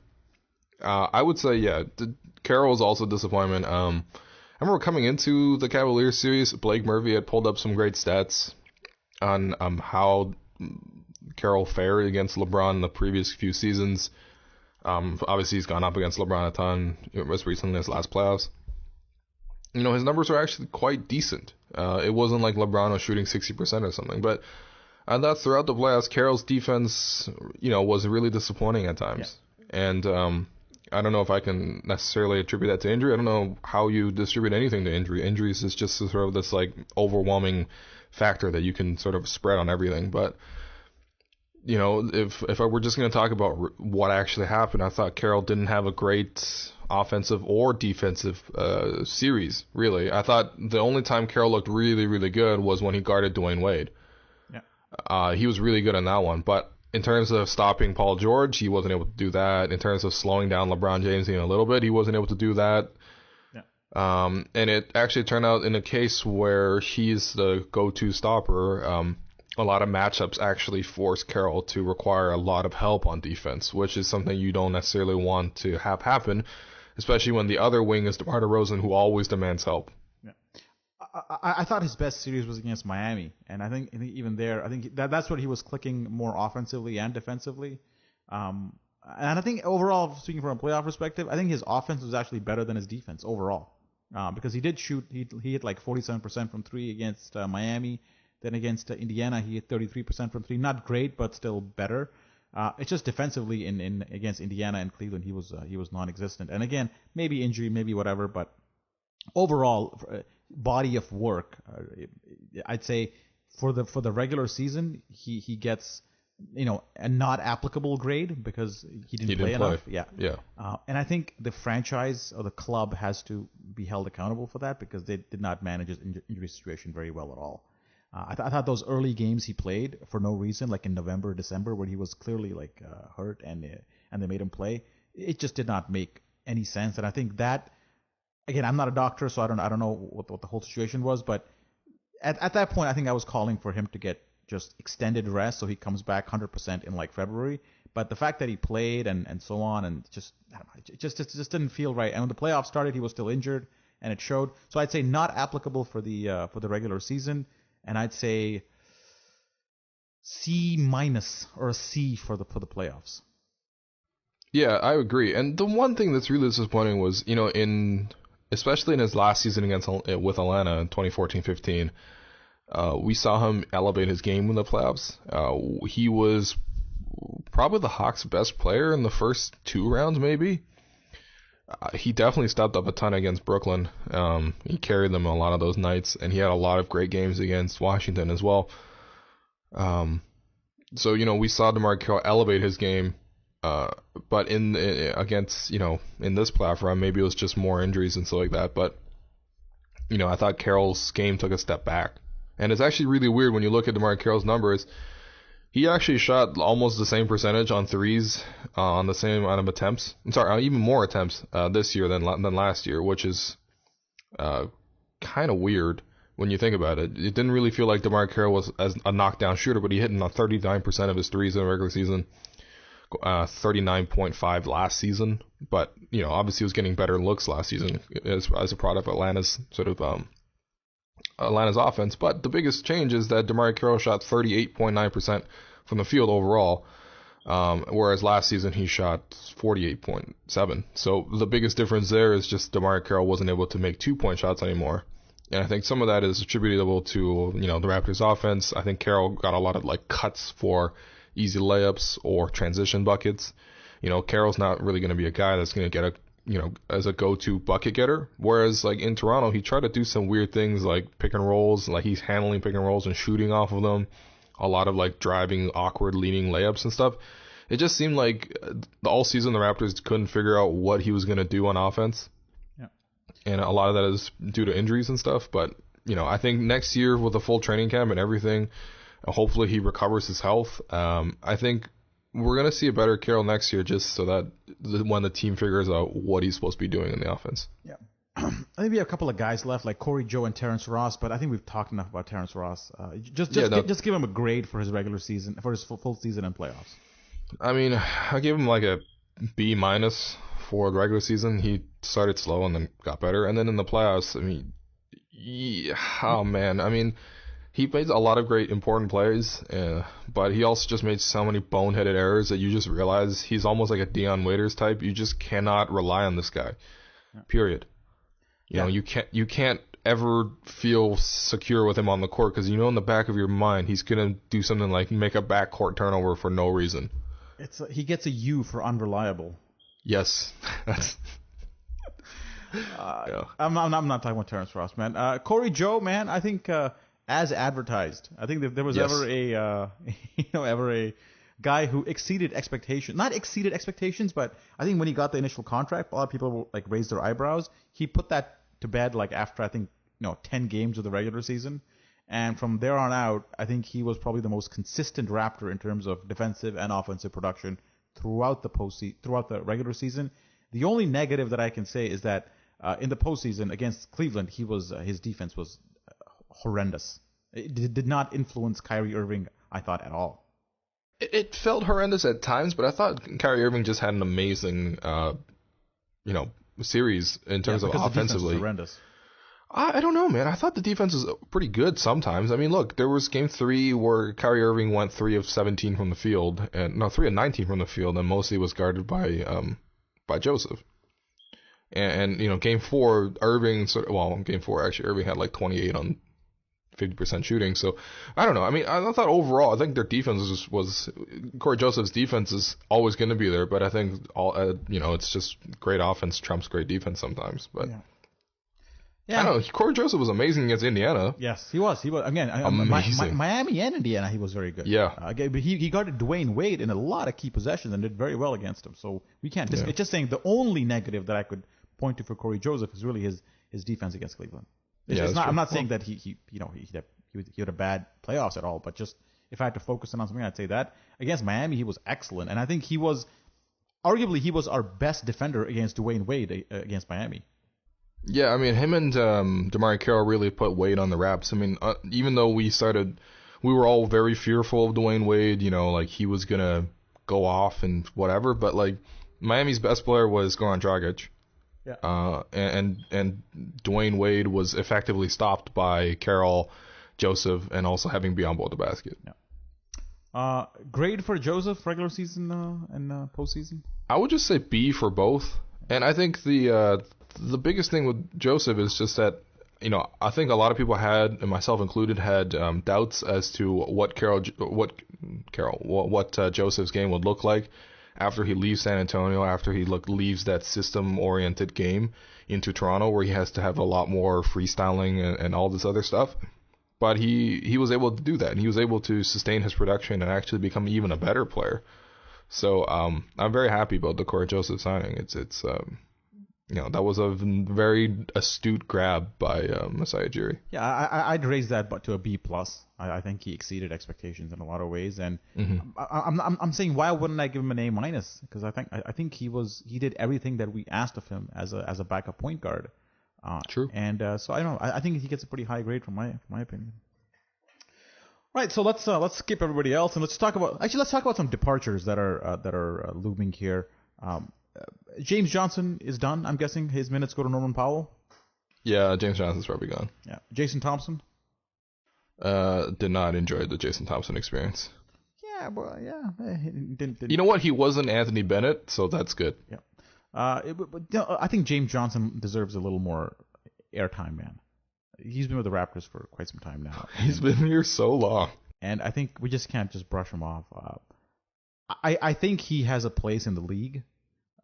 I would say, yeah, Carroll was also a disappointment. I remember coming into the Cavaliers series, Blake Murphy had pulled up some great stats on how Carroll fared against LeBron in the previous few seasons. Obviously, he's gone up against LeBron a ton, most recently his last playoffs. His numbers were actually quite decent. It wasn't like LeBron was shooting 60% or something, but I thought throughout the playoffs, Carroll's defense, was really disappointing at times. Yeah. And I don't know if I can necessarily attribute that to injury. I don't know how you distribute anything to injury. Injuries is just sort of this like overwhelming factor that you can sort of spread on everything. But if I were just going to talk about what actually happened, I thought Carroll didn't have a great offensive or defensive series, really. I thought the only time Carroll looked really, really good was when he guarded Dwayne Wade. Yeah. He was really good in that one. But in terms of stopping Paul George, he wasn't able to do that. In terms of slowing down LeBron James even a little bit, he wasn't able to do that. Yeah. And it actually turned out in a case where he's the go-to stopper, a lot of matchups actually force Carroll to require a lot of help on defense, which is something you don't necessarily want to have happen, especially when the other wing is DeMar DeRozan, who always demands help. Yeah. I thought his best series was against Miami, and I think even there, I think that's where he was clicking more offensively and defensively. And I think overall, speaking from a playoff perspective, I think his offense was actually better than his defense overall, because he did shoot. He hit like 47% from three against Miami. Then against Indiana, he hit 33% from three. Not great, but still better. It's just defensively in against Indiana and Cleveland, he was non-existent. And again, maybe injury, maybe whatever, but overall body of work, I'd say for the regular season, he gets a not applicable grade because he didn't play enough. Yeah. And I think the franchise or the club has to be held accountable for that because they did not manage his injury situation very well at all. I thought those early games he played for no reason, like in November, December, where he was clearly like hurt and they made him play, it just did not make any sense. And I think that, again, I'm not a doctor, so I don't know what the whole situation was, but at that point, I think I was calling for him to get just extended rest, so he comes back 100% in like February. But the fact that he played and so on, and just I don't know, it just didn't feel right. And when the playoffs started, he was still injured, and it showed. So I'd say not applicable for the regular season, and I'd say C- or a C for the playoffs. Yeah, I agree. And the one thing that's really disappointing was, especially in his last season with Atlanta in 2014-15, we saw him elevate his game in the playoffs. He was probably the Hawks' best player in the first 2 rounds, maybe. He definitely stepped up a ton against Brooklyn. He carried them a lot of those nights, and he had a lot of great games against Washington as well. So, we saw DeMarre Carroll elevate his game, but in this playoff run, maybe it was just more injuries and stuff like that. But, I thought Carroll's game took a step back. And it's actually really weird when you look at DeMarre Carroll's numbers. He actually shot almost the same percentage on threes on the same amount of attempts. I'm sorry, even more attempts this year than last year, which is kind of weird when you think about it. It didn't really feel like DeMarre Carroll was as a knockdown shooter, but he hit 39% of his threes in the regular season, 39.5 last season. But obviously he was getting better looks last season as a product of Atlanta's offense. But the biggest change is that DeMarre Carroll shot 38.9% from the field overall, whereas last season he shot 48.7%. So the biggest difference there is just DeMarre Carroll wasn't able to make 2-point shots anymore. And I think some of that is attributable to, the Raptors offense. I think Carroll got a lot of cuts for easy layups or transition buckets. Carroll's not really going to be a guy that's going to get as a go-to bucket getter. Whereas in Toronto, he tried to do some weird things like pick and rolls, he's handling pick and rolls and shooting off of them. A lot of driving, awkward, leaning layups and stuff. It just seemed like all season the Raptors couldn't figure out what he was going to do on offense. Yeah. And a lot of that is due to injuries and stuff. But, I think next year with a full training camp and everything, hopefully he recovers his health. I think we're going to see a better Carroll next year just so that when the team figures out what he's supposed to be doing in the offense. Yeah. I think we have a couple of guys left, like Corey Joe and Terrence Ross, but I think we've talked enough about Terrence Ross. Just give him a grade for his regular season, for his full season and playoffs. I mean, I give him a B- for the regular season. He started slow and then got better. And then in the playoffs, he made a lot of great important plays, but he also just made so many boneheaded errors that you just realize he's almost like a Dion Waiters type. You just cannot rely on this guy, period. You can't ever feel secure with him on the court because in the back of your mind he's gonna do something like make a backcourt turnover for no reason. He gets a U for unreliable. Yes, that's. I'm not talking about Terrence Ross, man. Corey Joe, man, I think as advertised, I think if there was ever a guy who exceeded expectations, not exceeded expectations, but I think when he got the initial contract, a lot of people raised their eyebrows. He put that to bed after I think 10 games of the regular season, and from there on out, I think he was probably the most consistent Raptor in terms of defensive and offensive production throughout the regular season. The only negative that I can say is that in the postseason against Cleveland, his defense was horrendous. It did not influence Kyrie Irving, I thought, at all. It felt horrendous at times, but I thought Kyrie Irving just had an amazing, series in terms of offensively. The defense was horrendous. I don't know, man. I thought the defense was pretty good sometimes. Look, there was Game 3 where Kyrie Irving went 3 of 17 from the field, 3 of 19 from the field, and mostly was guarded by Joseph. And Game 4, Irving Irving had 28 on 50% shooting. So I don't know. I thought overall, I think their defense was Corey Joseph's defense is always going to be there, but I think it's just great offense trumps great defense sometimes. But I don't know. Corey Joseph was amazing against Indiana. Yes, he was. Again, Miami and Indiana, he was very good. Yeah. But he guarded Dwayne Wade in a lot of key possessions and did very well against him. So we can't. It's just saying the only negative that I could point to for Corey Joseph is really his defense against Cleveland. I'm not saying that he had a bad playoffs at all, but just if I had to focus on something, I'd say that against Miami he was excellent, and I think he was arguably our best defender against Dwayne Wade against Miami. Yeah, him and DeMarre Carroll really put weight on the Raps. Even though we started we were all very fearful of Dwayne Wade, like he was going to go off and whatever, but like Miami's best player was Goran Dragic. Yeah. And Dwayne Wade was effectively stopped by Carroll, Joseph, and also having Biyombo at the basket. Yeah. Grade for Joseph, regular season and postseason? I would just say B for both. And I think the biggest thing with Joseph is just that, I think a lot of people had, and myself included, had doubts as to what Joseph's game would look like after he leaves San Antonio, after he leaves that system-oriented game into Toronto, where he has to have a lot more freestyling and all this other stuff. But he was able to do that, and he was able to sustain his production and actually become even a better player. So I'm very happy about the Corey Joseph signing. It's that was a very astute grab by Masai Ujiri. Yeah, I'd raise that but to a B plus. I think he exceeded expectations in a lot of ways, and I'm saying why wouldn't I give him an A minus? Because I think he did everything that we asked of him as a backup point guard. True. And so I think he gets a pretty high grade from my opinion. Right, so let's skip everybody else and let's talk about some departures that are looming here. James Johnson is done. I'm guessing his minutes go to Norman Powell. Yeah, James Johnson's probably gone. Yeah, Jason Thompson. Did not enjoy the Jason Thompson experience. Yeah, well, yeah. Didn't. You know what? He wasn't Anthony Bennett, so that's good. Yeah. I think James Johnson deserves a little more airtime, man. He's been with the Raptors for quite some time now. He's been here so long. And I think we just can't just brush him off. I think he has a place in the league.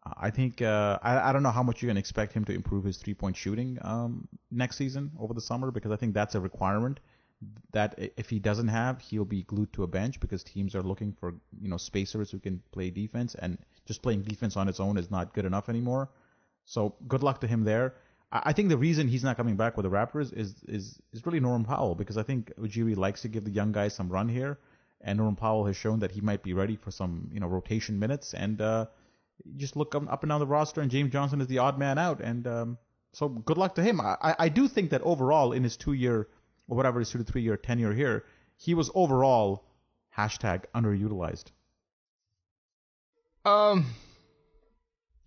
I think I don't know how much you can expect him to improve his three-point shooting next season over the summer, because I think that's a requirement that if he doesn't have, he'll be glued to a bench because teams are looking for spacers who can play defense, and just playing defense on its own is not good enough anymore. So good luck to him there. I think the reason he's not coming back with the Raptors is really Norman Powell, because I think Ujiri likes to give the young guys some run here, and Norman Powell has shown that he might be ready for some rotation minutes, and just look up and down the roster, and James Johnson is the odd man out, and so good luck to him. I do think that overall in his 2-year or whatever his 2 to 3 year tenure here, he was overall #underutilized.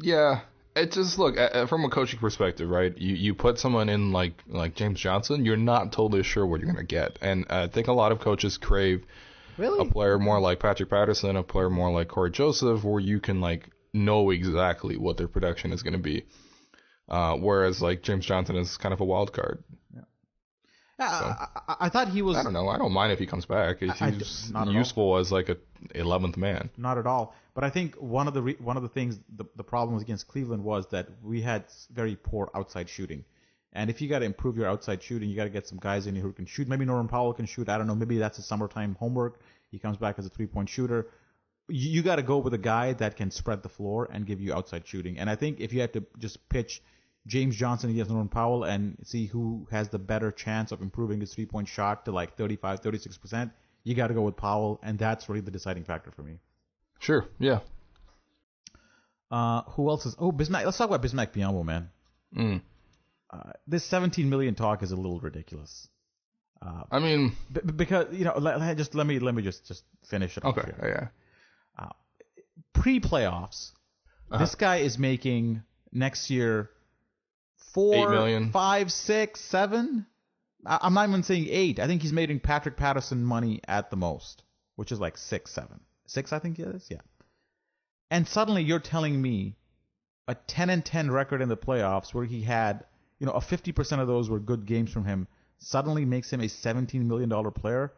Yeah. It just look from a coaching perspective, right? You put someone in like James Johnson, you're not totally sure what you're gonna get, and I think a lot of coaches crave a player more like Patrick Patterson, a player more like Corey Joseph, where you can know exactly what their production is gonna be, whereas James Johnson is kind of a wild card. Yeah, I thought he was. I don't know. I don't mind if he comes back. He's useful as a 11th man. Not at all. But I think one of the things, the problems against Cleveland was that we had very poor outside shooting. And if you got to improve your outside shooting, you got to get some guys in here who can shoot. Maybe Norman Powell can shoot. I don't know. Maybe that's a summertime homework. He comes back as a 3-point shooter. You got to go with a guy that can spread the floor and give you outside shooting. And I think if you had to just pitch James Johnson against Norman Powell and see who has the better chance of improving his 3-point shot to 35, 36%, you got to go with Powell, and that's really the deciding factor for me. Sure, yeah. Who else is... Oh, Bismack. Let's talk about Bismack Biyombo, man. This 17 million talk is a little ridiculous. I mean... because, let me just finish it off here. Okay, yeah. Pre-playoffs, this guy is making next year... 4, 8 million. 5, 6, 7. I'm not even saying 8. I think he's making Patrick Patterson money at the most, which is 6, 7. 6, I think it is. Yeah. And suddenly you're telling me a 10-10 record in the playoffs, where he had, a 50% of those were good games from him, suddenly makes him a $17 million player?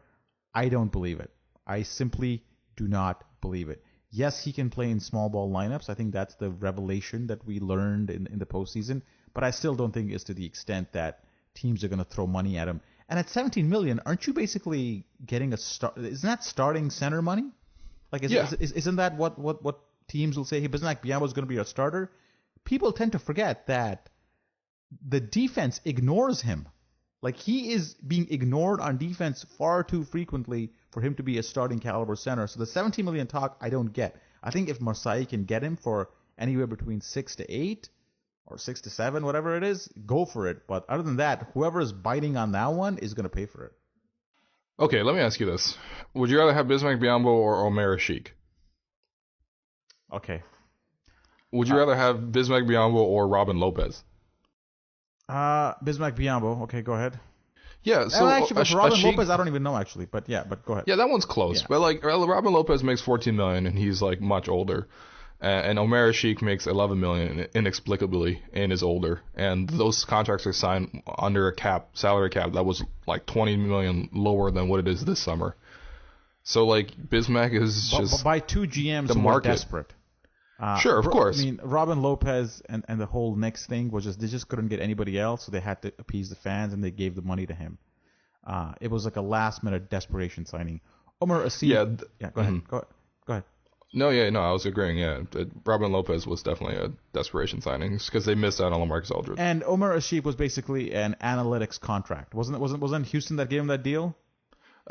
I don't believe it. I simply do not believe it. Yes, he can play in small ball lineups. I think that's the revelation that we learned in the postseason. But I still don't think it's to the extent that teams are going to throw money at him. And at $17 million, aren't you basically getting a start? Isn't that starting center money? Isn't that what teams will say? Hey, Bismack Biyombo is going to be a starter. People tend to forget that the defense ignores him. He is being ignored on defense far too frequently for him to be a starting caliber center. So the $17 million talk, I don't get. I think if Masai can get him for anywhere between 6 to 8. Or 6 to 7, whatever it is, go for it. But other than that, whoever is biting on that one is going to pay for it. Okay, let me ask you this: would you rather have Bismack Biyombo or Omer Sheik? Okay. Would you rather have Bismack Biyombo or Robin Lopez? Bismack Biyombo. Okay, go ahead. Yeah, so actually, for Robin Lopez, I don't even know actually, but go ahead. Yeah, that one's close. Yeah. But like Robin Lopez makes $14 million, and he's like much older, and Omer Sheik makes $11 million inexplicably and is older, and those contracts are signed under a salary cap that was like $20 million lower than what it is this summer. So like Bismack is just by two GMs the who were market. desperate. Sure, of course. I mean, Robin Lopez and the whole Knicks thing was just they just couldn't get anybody else, so they had to appease the fans, and they gave the money to him. It was like a last-minute desperation signing. Omer Asif. Yeah, go ahead. Go ahead. No, I was agreeing. Yeah, Robin Lopez was definitely a desperation signing because they missed out on LaMarcus Aldridge. And Omer Asif was basically an analytics contract, wasn't Houston that gave him that deal?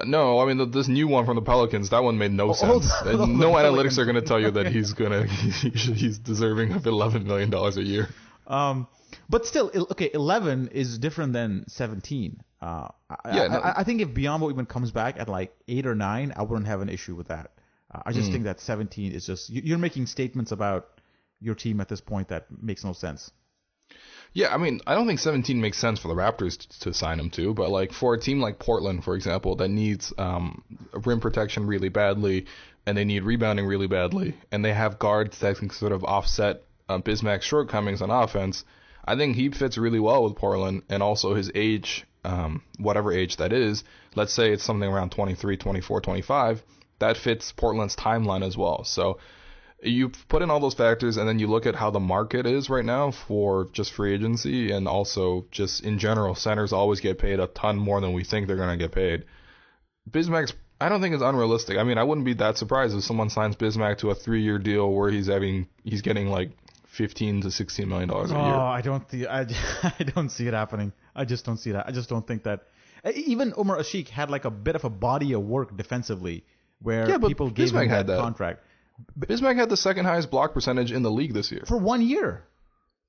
No, I mean this new one from the Pelicans, that one made no sense. No analytics are going to tell you that he's deserving of $11 million a year. But still, okay, 11 is different than 17. I think if Biyombo even comes back at like 8 or 9, I wouldn't have an issue with that. I just think that 17 is just you're making statements about your team at this point that makes no sense. Yeah, I mean, I don't think 17 makes sense for the Raptors to sign him to, but like for a team like Portland, for example, that needs rim protection really badly, and they need rebounding really badly, and they have guards that can sort of offset Bismack's shortcomings on offense, I think he fits really well with Portland, and also his age, whatever age that is, let's say it's something around 23, 24, 25, that fits Portland's timeline as well. So you put in all those factors, and then you look at how the market is right now for just free agency, and also just in general, centers always get paid a ton more than we think they're going to get paid. Bismack's, I don't think it's unrealistic. I mean, I wouldn't be that surprised if someone signs Bismack to a 3-year deal where he's getting like $15 to $16 million a year. I don't see it happening. I just don't see that. I just don't think that. Even Omer Asik had like a bit of a body of work defensively, where people gave him that contract. Bismack had the second highest block percentage in the league this year. For 1 year.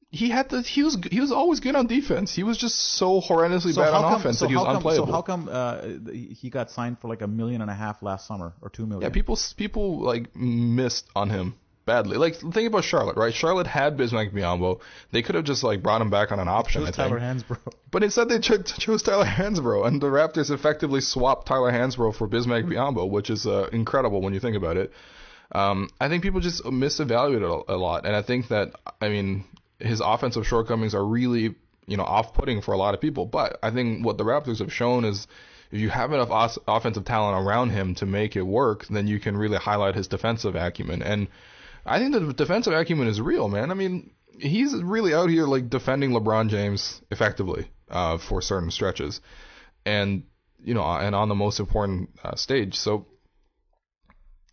He was always good on defense. He was just so horrendously bad on offense that he was unplayable. So how come he got signed for like $1.5 million last summer, or $2 million? Yeah, people like missed on him badly. Like think about Charlotte, right? Charlotte had Bismack Biyombo. They could have just like brought him back on an option. Chose Tyler Hansbrough. But instead they chose Tyler Hansbrough, and the Raptors effectively swapped Tyler Hansbrough for Bismack Biyombo, which is incredible when you think about it. I think people just misevaluate it a lot, and I think that, I mean, his offensive shortcomings are really, off-putting for a lot of people. But I think what the Raptors have shown is if you have enough offensive talent around him to make it work, then you can really highlight his defensive acumen. And I think the defensive acumen is real, man. I mean, he's really out here like defending LeBron James effectively for certain stretches, and and on the most important stage. So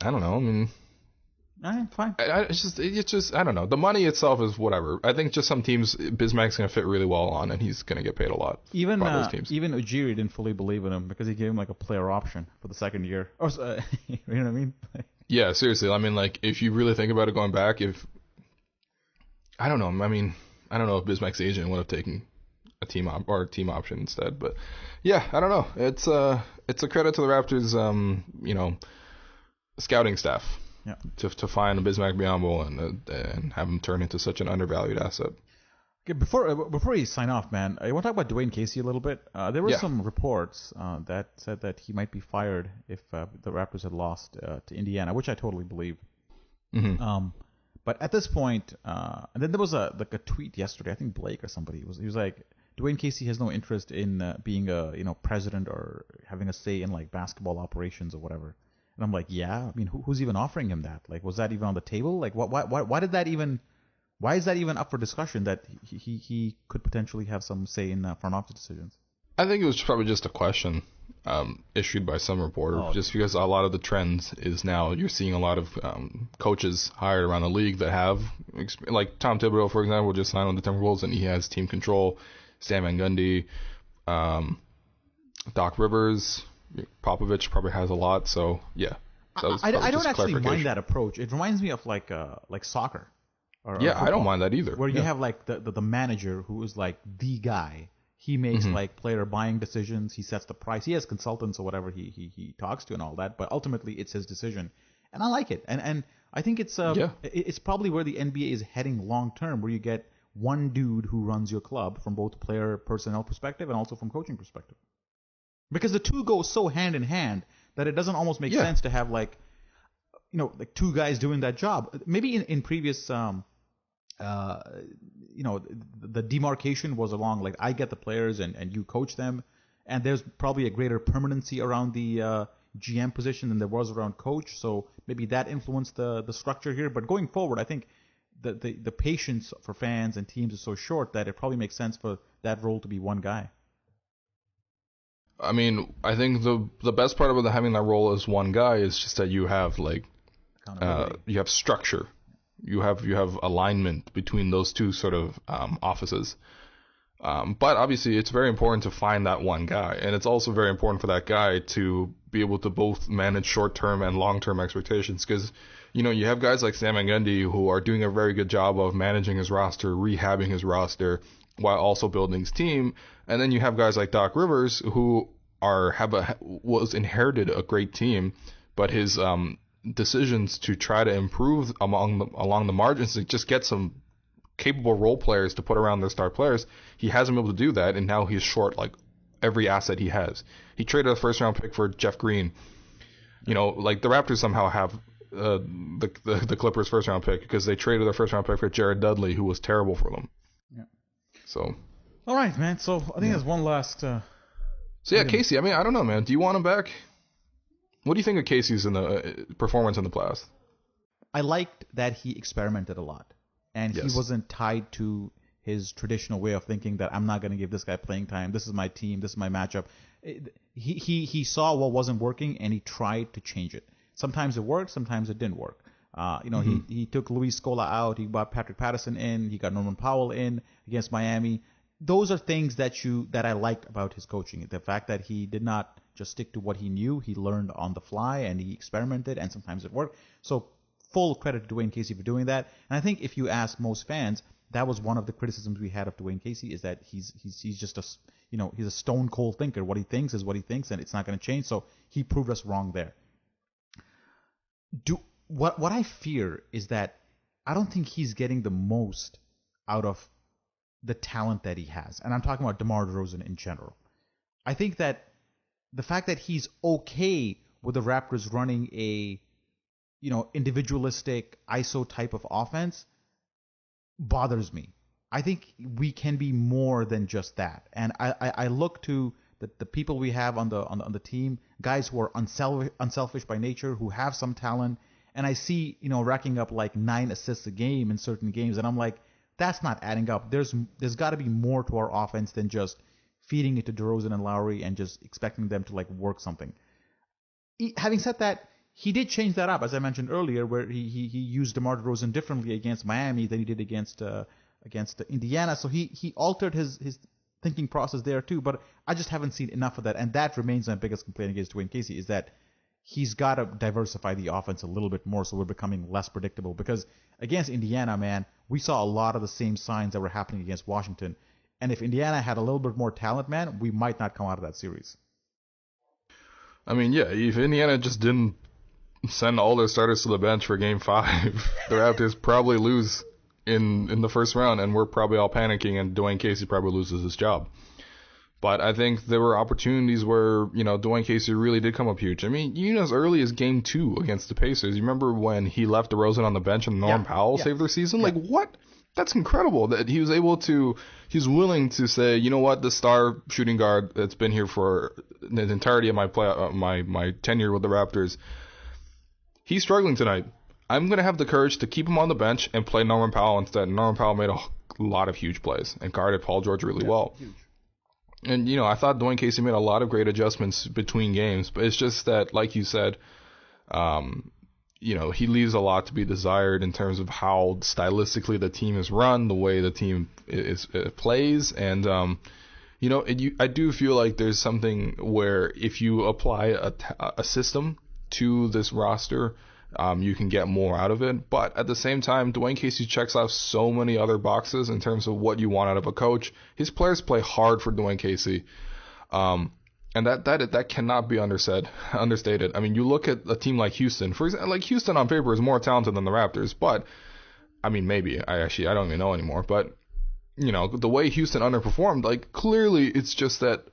I don't know. I mean. Fine. It's just I don't know. The money itself is whatever. I think just some teams Bismack's going to fit really well on, and he's going to get paid a lot. Even those teams. Even Ujiri didn't fully believe in him because he gave him like a player option for the second year. You know what I mean? Yeah, seriously. I mean, like if you really think about it, going back, I don't know. I mean, I don't know if Bismack's agent would have taken a team option instead, but yeah, I don't know. It's a credit to the Raptors, scouting staff. Yeah. To find a Bismack Biyombo and have him turn into such an undervalued asset. Okay, before you sign off, man, I want to talk about Dwayne Casey a little bit. There were some reports that said that he might be fired if the Raptors had lost to Indiana, which I totally believe. Mm-hmm. But at this point, and then there was a tweet yesterday. I think Blake or somebody he was like, Dwayne Casey has no interest in being a president or having a say in like basketball operations or whatever. And I'm like, yeah. I mean, who's even offering him that? Like, was that even on the table? Like, why did that even? Why is that even up for discussion? That he could potentially have some say in front office decisions. I think it was probably just a question issued by some reporter, just because a lot of the trends is now you're seeing a lot of coaches hired around the league that have, like Tom Thibodeau, for example, just signed with the Timberwolves and he has team control. Stan Van Gundy, Doc Rivers. Popovich probably has a lot, so yeah. I don't actually mind that approach. It reminds me of like soccer. I don't mind that either. Where you have like the manager who is like the guy. He makes like player buying decisions. He sets the price. He has consultants or whatever he talks to and all that. But ultimately, it's his decision, and I like it. And I think it's probably where the NBA is heading long term, where you get one dude who runs your club from both player personnel perspective and also from coaching perspective. Because the two go so hand in hand that it doesn't almost make sense to have like two guys doing that job. Maybe in previous the demarcation was along like I get the players and you coach them, and there's probably a greater permanency around the GM position than there was around coach. So maybe that influenced the structure here. But going forward, I think the patience for fans and teams is so short that it probably makes sense for that role to be one guy. I mean, I think the best part about having that role as one guy is just that you have like you have structure, you have alignment between those two sort of offices. But obviously, it's very important to find that one guy, and it's also very important for that guy to be able to both manage short-term and long-term expectations. Because you have guys like Sam Gundy who are doing a very good job of managing his roster, rehabbing his roster, while also building his team. And then you have guys like Doc Rivers who was inherited a great team, but his decisions to try to improve along the margins to just get some capable role players to put around their star players, he hasn't been able to do that, and now he's short like every asset he has. He traded a first round pick for Jeff Green. Like the Raptors somehow have the Clippers first round pick because they traded their first round pick for Jared Dudley, who was terrible for them. Yeah. So. All right, man. So I think there's one last. Casey. I mean, I don't know, man. Do you want him back? What do you think of Casey's performance in the playoffs? I liked that he experimented a lot, and he wasn't tied to his traditional way of thinking that I'm not going to give this guy playing time. This is my team. This is my matchup. He saw what wasn't working, and he tried to change it. Sometimes it worked. Sometimes it didn't work. He took Luis Scola out. He brought Patrick Patterson in. He got Norman Powell in against Miami. Those are things that I liked about his coaching. The fact that he did not just stick to what he knew. He learned on the fly and he experimented, and sometimes it worked. So full credit to Dwayne Casey for doing that. And I think if you ask most fans, that was one of the criticisms we had of Dwayne Casey, is that he's just he's a stone cold thinker. What he thinks is what he thinks, and it's not going to change. So he proved us wrong there. What I fear is that I don't think he's getting the most out of the talent that he has. And I'm talking about DeMar DeRozan in general. I think that the fact that he's okay with the Raptors running a individualistic ISO type of offense bothers me. I think we can be more than just that. And I look to the people we have on the team, guys who are unselfish by nature, who have some talent, and I see racking up like 9 assists a game in certain games, and I'm like, that's not adding up. There's got to be more to our offense than just feeding it to DeRozan and Lowry and just expecting them to like work something. Having said that, he did change that up, as I mentioned earlier, where he used DeMar DeRozan differently against Miami than he did against Indiana. So he altered his thinking process there too. But I just haven't seen enough of that, and that remains my biggest complaint against Dwayne Casey, is that he's got to diversify the offense a little bit more so we're becoming less predictable. Because against Indiana, man, we saw a lot of the same signs that were happening against Washington. And if Indiana had a little bit more talent, man, we might not come out of that series. I mean, yeah, if Indiana just didn't send all their starters to the bench for Game 5, the Raptors probably lose in the first round, and we're probably all panicking, and Dwayne Casey probably loses his job. But I think there were opportunities where, Dwayne Casey really did come up huge. I mean, as early as Game 2 against the Pacers, you remember when he left DeRozan on the bench and Norm Powell saved their season? Like, what? That's incredible that he was he's willing to say, you know what, the star shooting guard that's been here for the entirety of my tenure with the Raptors, he's struggling tonight. I'm going to have the courage to keep him on the bench and play Norman Powell instead. Norman Powell made a lot of huge plays and guarded Paul George really well. Huge. And, I thought Dwayne Casey made a lot of great adjustments between games, but it's just that, like you said, he leaves a lot to be desired in terms of how stylistically the team is run, the way the team plays, and, I do feel like there's something where if you apply a system to this roster you can get more out of it. But at the same time, Dwayne Casey checks off so many other boxes in terms of what you want out of a coach. His players play hard for Dwayne Casey. And that cannot be understated. I mean, you look at a team like Houston. For example, like Houston on paper is more talented than the Raptors, but I mean, maybe I don't even know anymore. But you know, the way Houston underperformed, like clearly it's just that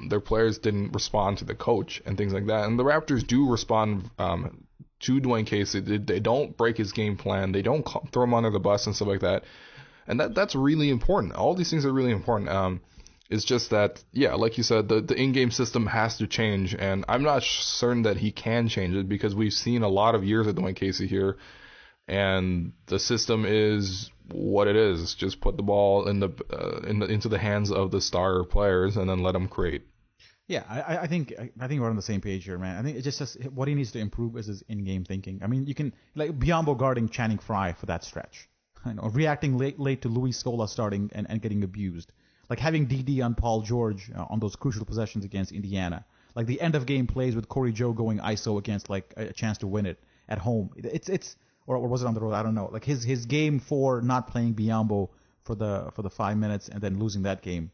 their players didn't respond to the coach and things like that. And the Raptors do respond to Dwayne Casey. They don't break his game plan. They don't throw him under the bus and stuff like that. And that's really important. All these things are really important. It's just that, yeah, like you said, the in-game system has to change, and I'm not certain that he can change it because we've seen a lot of years of Dwayne Casey here, and the system is what it is. Just put the ball into the hands of the star players and then let them create. Yeah, I think we're on the same page here, man. I think it just says what he needs to improve is his in-game thinking. I mean, you can like Biyombo guarding Channing Frye for that stretch, reacting late to Luis Scola starting and getting abused. Like having DD on Paul George on those crucial possessions against Indiana. Like the end of game plays with Corey Joe going ISO against like a chance to win it at home. Or was it on the road? I don't know. Like his game for not playing Biyombo for the 5 minutes and then losing that game.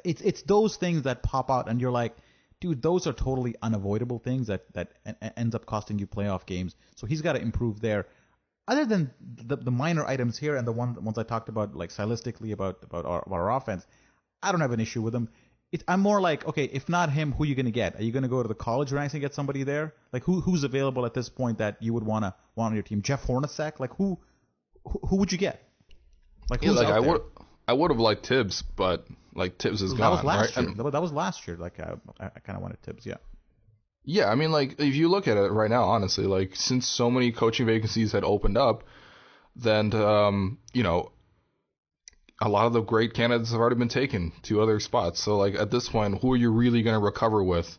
It's those things that pop out and you're like, dude, those are totally unavoidable things that ends up costing you playoff games. So he's got to improve there. Other than the minor items here and the ones I talked about, like stylistically about our offense, I don't have an issue with them. I'm more like, okay, if not him, who are you going to get? Are you going to go to the college ranks and get somebody there? Like who's available at this point that you would want on your team? Jeff Hornacek? Like who would you get? Like who's out there? I would have liked Tibbs, but like Tibbs is gone. That was last right? year. That was last year. Like I kind of wanted Tibbs, yeah. Yeah, I mean, like, if you look at it right now, honestly, like, since so many coaching vacancies had opened up, then, you know, a lot of the great candidates have already been taken to other spots. So, like, at this point, who are you really going to recover with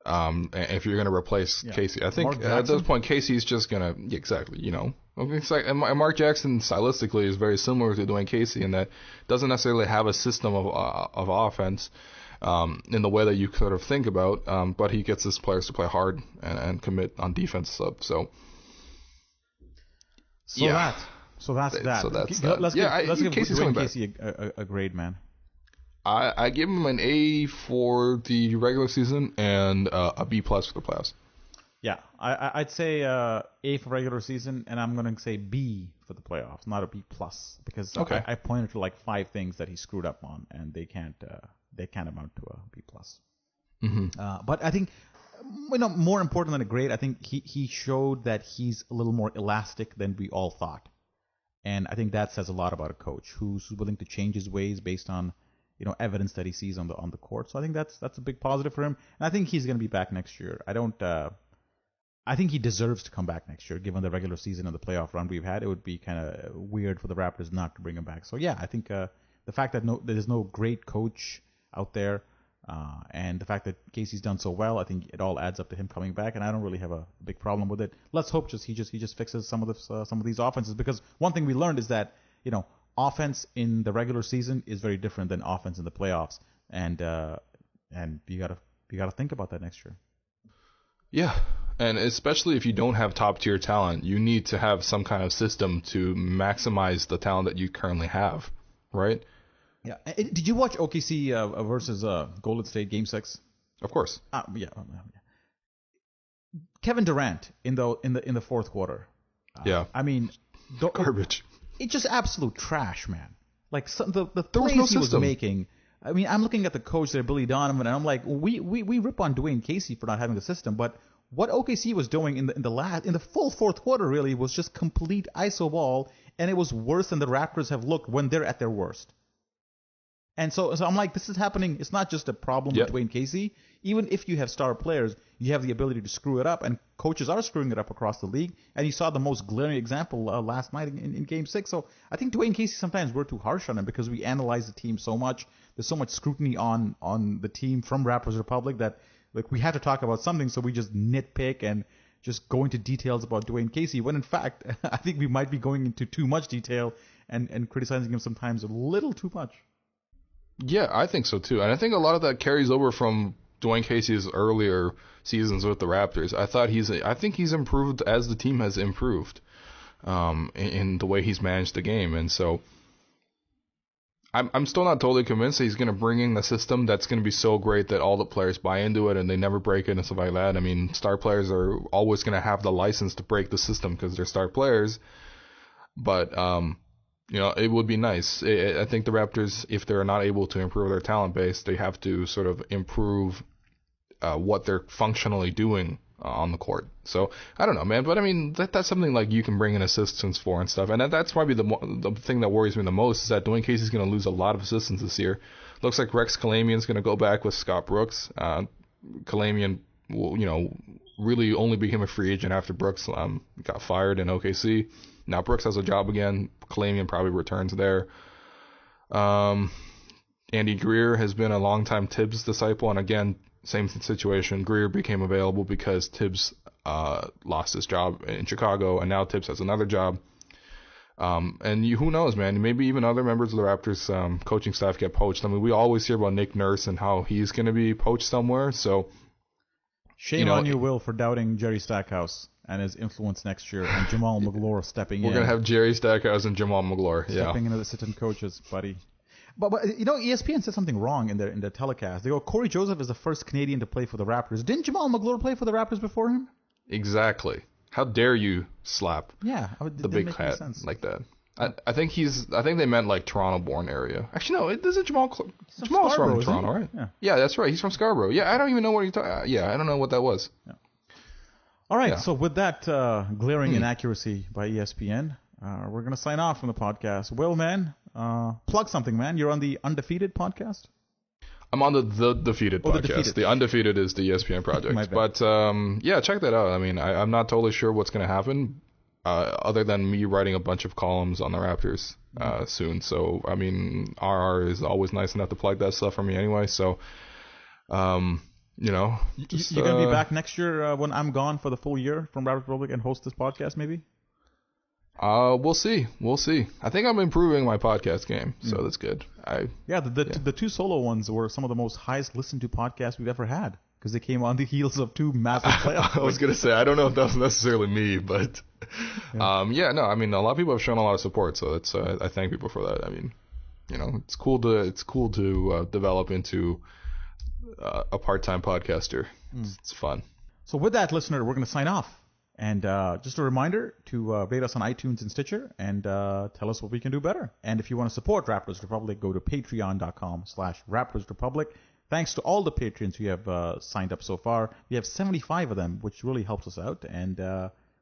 if you're going to replace Casey? I think at this point, Casey's just going to, exactly, you know. It's like, and Mark Jackson, stylistically, is very similar to Dwayne Casey in that doesn't necessarily have a system of offense. In the way that you sort of think about, but he gets his players to play hard and commit on defense stuff. So that's that. Let's give Dwayne Casey a grade, man. I give him an A for the regular season and a B plus for the playoffs. Yeah, I'd say A for regular season, and I'm going to say B for the playoffs, not a B plus, because I pointed to like 5 things that he screwed up on, and they can't amount to a B plus. Mm-hmm. But I think, you know, more important than a grade, I think he showed that he's a little more elastic than we all thought, and I think that says a lot about a coach who's willing to change his ways based on, you know, evidence that he sees on the court. So I think that's a big positive for him, and I think he's going to be back next year. I think he deserves to come back next year, given the regular season and the playoff run we've had. It would be kind of weird for the Raptors not to bring him back. So yeah, I think the fact that there's no great coach out there, and the fact that Casey's done so well, I think it all adds up to him coming back, and I don't really have a big problem with it. Let's hope he just fixes some of these offenses, because one thing we learned is that, you know, offense in the regular season is very different than offense in the playoffs, and you gotta think about that next year. Yeah. And especially if you don't have top tier talent, you need to have some kind of system to maximize the talent that you currently have, right? Yeah. Did you watch OKC versus Golden State Game 6? Of course. Yeah. Kevin Durant in the fourth quarter. Yeah. I mean, garbage. It's just absolute trash, man. Like the plays he was making. I mean, I'm looking at the coach there, Billy Donovan, and I'm like, we rip on Dwayne Casey for not having the system, but what OKC was doing in the full fourth quarter really was just complete iso ball, and it was worse than the Raptors have looked when they're at their worst. And so I'm like, this is happening. It's not just a problem with Dwayne Casey. Even if you have star players, you have the ability to screw it up, and coaches are screwing it up across the league. And you saw the most glaring example last night in Game 6. So I think Dwayne Casey, sometimes we're too harsh on him because we analyze the team so much. There's so much scrutiny on the team from Raptors Republic that, like, we have to talk about something, so we just nitpick and just go into details about Dwayne Casey, when in fact, I think we might be going into too much detail and criticizing him sometimes a little too much. Yeah, I think so too. And I think a lot of that carries over from Dwayne Casey's earlier seasons with the Raptors. I think he's improved as the team has improved in the way he's managed the game. And so I'm still not totally convinced that he's going to bring in the system that's going to be so great that all the players buy into it and they never break it and stuff like that. I mean, star players are always going to have the license to break the system because they're star players. But, it would be nice. I think the Raptors, if they're not able to improve their talent base, they have to sort of improve what they're functionally doing on the court. So I don't know, man, but I mean that's something like you can bring in assistants for and stuff, and that's probably the thing that worries me the most is that Dwayne Casey's going to lose a lot of assistants this year. Looks like Rex Kalamian's going to go back with Scott Brooks. Kalamian, really only became a free agent after Brooks got fired in OKC. Now Brooks has a job again. Kalamian probably returns there. Andy Greer has been a longtime Tibbs disciple, and again, same situation. Greer became available because Tibbs lost his job in Chicago, and now Tibbs has another job. Who knows, man? Maybe even other members of the Raptors coaching staff get poached. I mean, we always hear about Nick Nurse and how he's going to be poached somewhere. So, shame on you, Will, for doubting Jerry Stackhouse and his influence next year, and Jamal Magloire stepping in. We're going to have Jerry Stackhouse and Jamal Magloire. Stepping into the assistant coaches, buddy. But ESPN said something wrong in their telecast. They go, Corey Joseph is the first Canadian to play for the Raptors. Didn't Jamal Magloire play for the Raptors before him? Exactly. How dare you slap the big hat like that? I think they meant like Toronto-born area. Actually, no. Isn't Jamal's from Toronto, right? Yeah, that's right. He's from Scarborough. Yeah, I don't even know what you're talking. Yeah, I don't know what that was. Yeah. All right. Yeah. So with that glaring inaccuracy by ESPN, we're gonna sign off from the podcast. Will, man. Plug something, man. You're on the Undefeated podcast? I'm on the Defeated podcast. The Undefeated is the ESPN project. But, check that out. I mean, I'm not totally sure what's going to happen other than me writing a bunch of columns on the Raptors soon. So, I mean, RR is always nice enough to plug that stuff for me anyway. So, you're going to be back next year when I'm gone for the full year from Raptors Republic and host this podcast, maybe? We'll see. I think I'm improving my podcast game, so that's good. The two solo ones were some of the most highest listened to podcasts we've ever had because they came on the heels of two massive playoffs. I was gonna say I don't know if that was necessarily me, but I mean a lot of people have shown a lot of support, so it's I thank people for that. I mean, it's cool to develop into a part-time podcaster. It's fun. So with that, listener, we're gonna sign off. And just a reminder to rate us on iTunes and Stitcher and tell us what we can do better. And if you want to support Raptors Republic, go to patreon.com/Raptors Republic. Thanks to all the patrons who have signed up so far. We have 75 of them, which really helps us out. And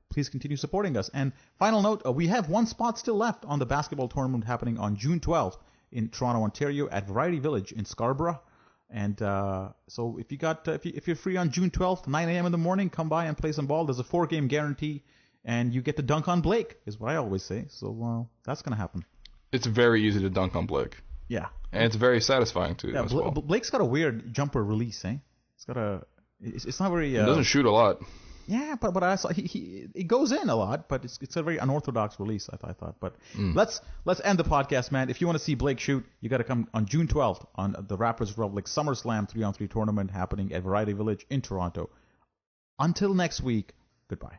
please continue supporting us. And final note, we have one spot still left on the basketball tournament happening on June 12th in Toronto, Ontario at Variety Village in Scarborough. And so if you're free on June 12th, 9 a.m. in the morning, come by and play some ball. There's a 4-game guarantee, and you get to dunk on Blake, is what I always say. So that's going to happen. It's very easy to dunk on Blake. Yeah. And it's very satisfying, too. Yeah, Blake's got a weird jumper release, eh? It's not very... He doesn't shoot a lot. Yeah, but I saw it goes in a lot, but it's a very unorthodox release. I thought. But let's end the podcast, man. If you want to see Blake shoot, you got to come on June 12th on the Raptors Republic SummerSlam 3-on-3 tournament happening at Variety Village in Toronto. Until next week, goodbye.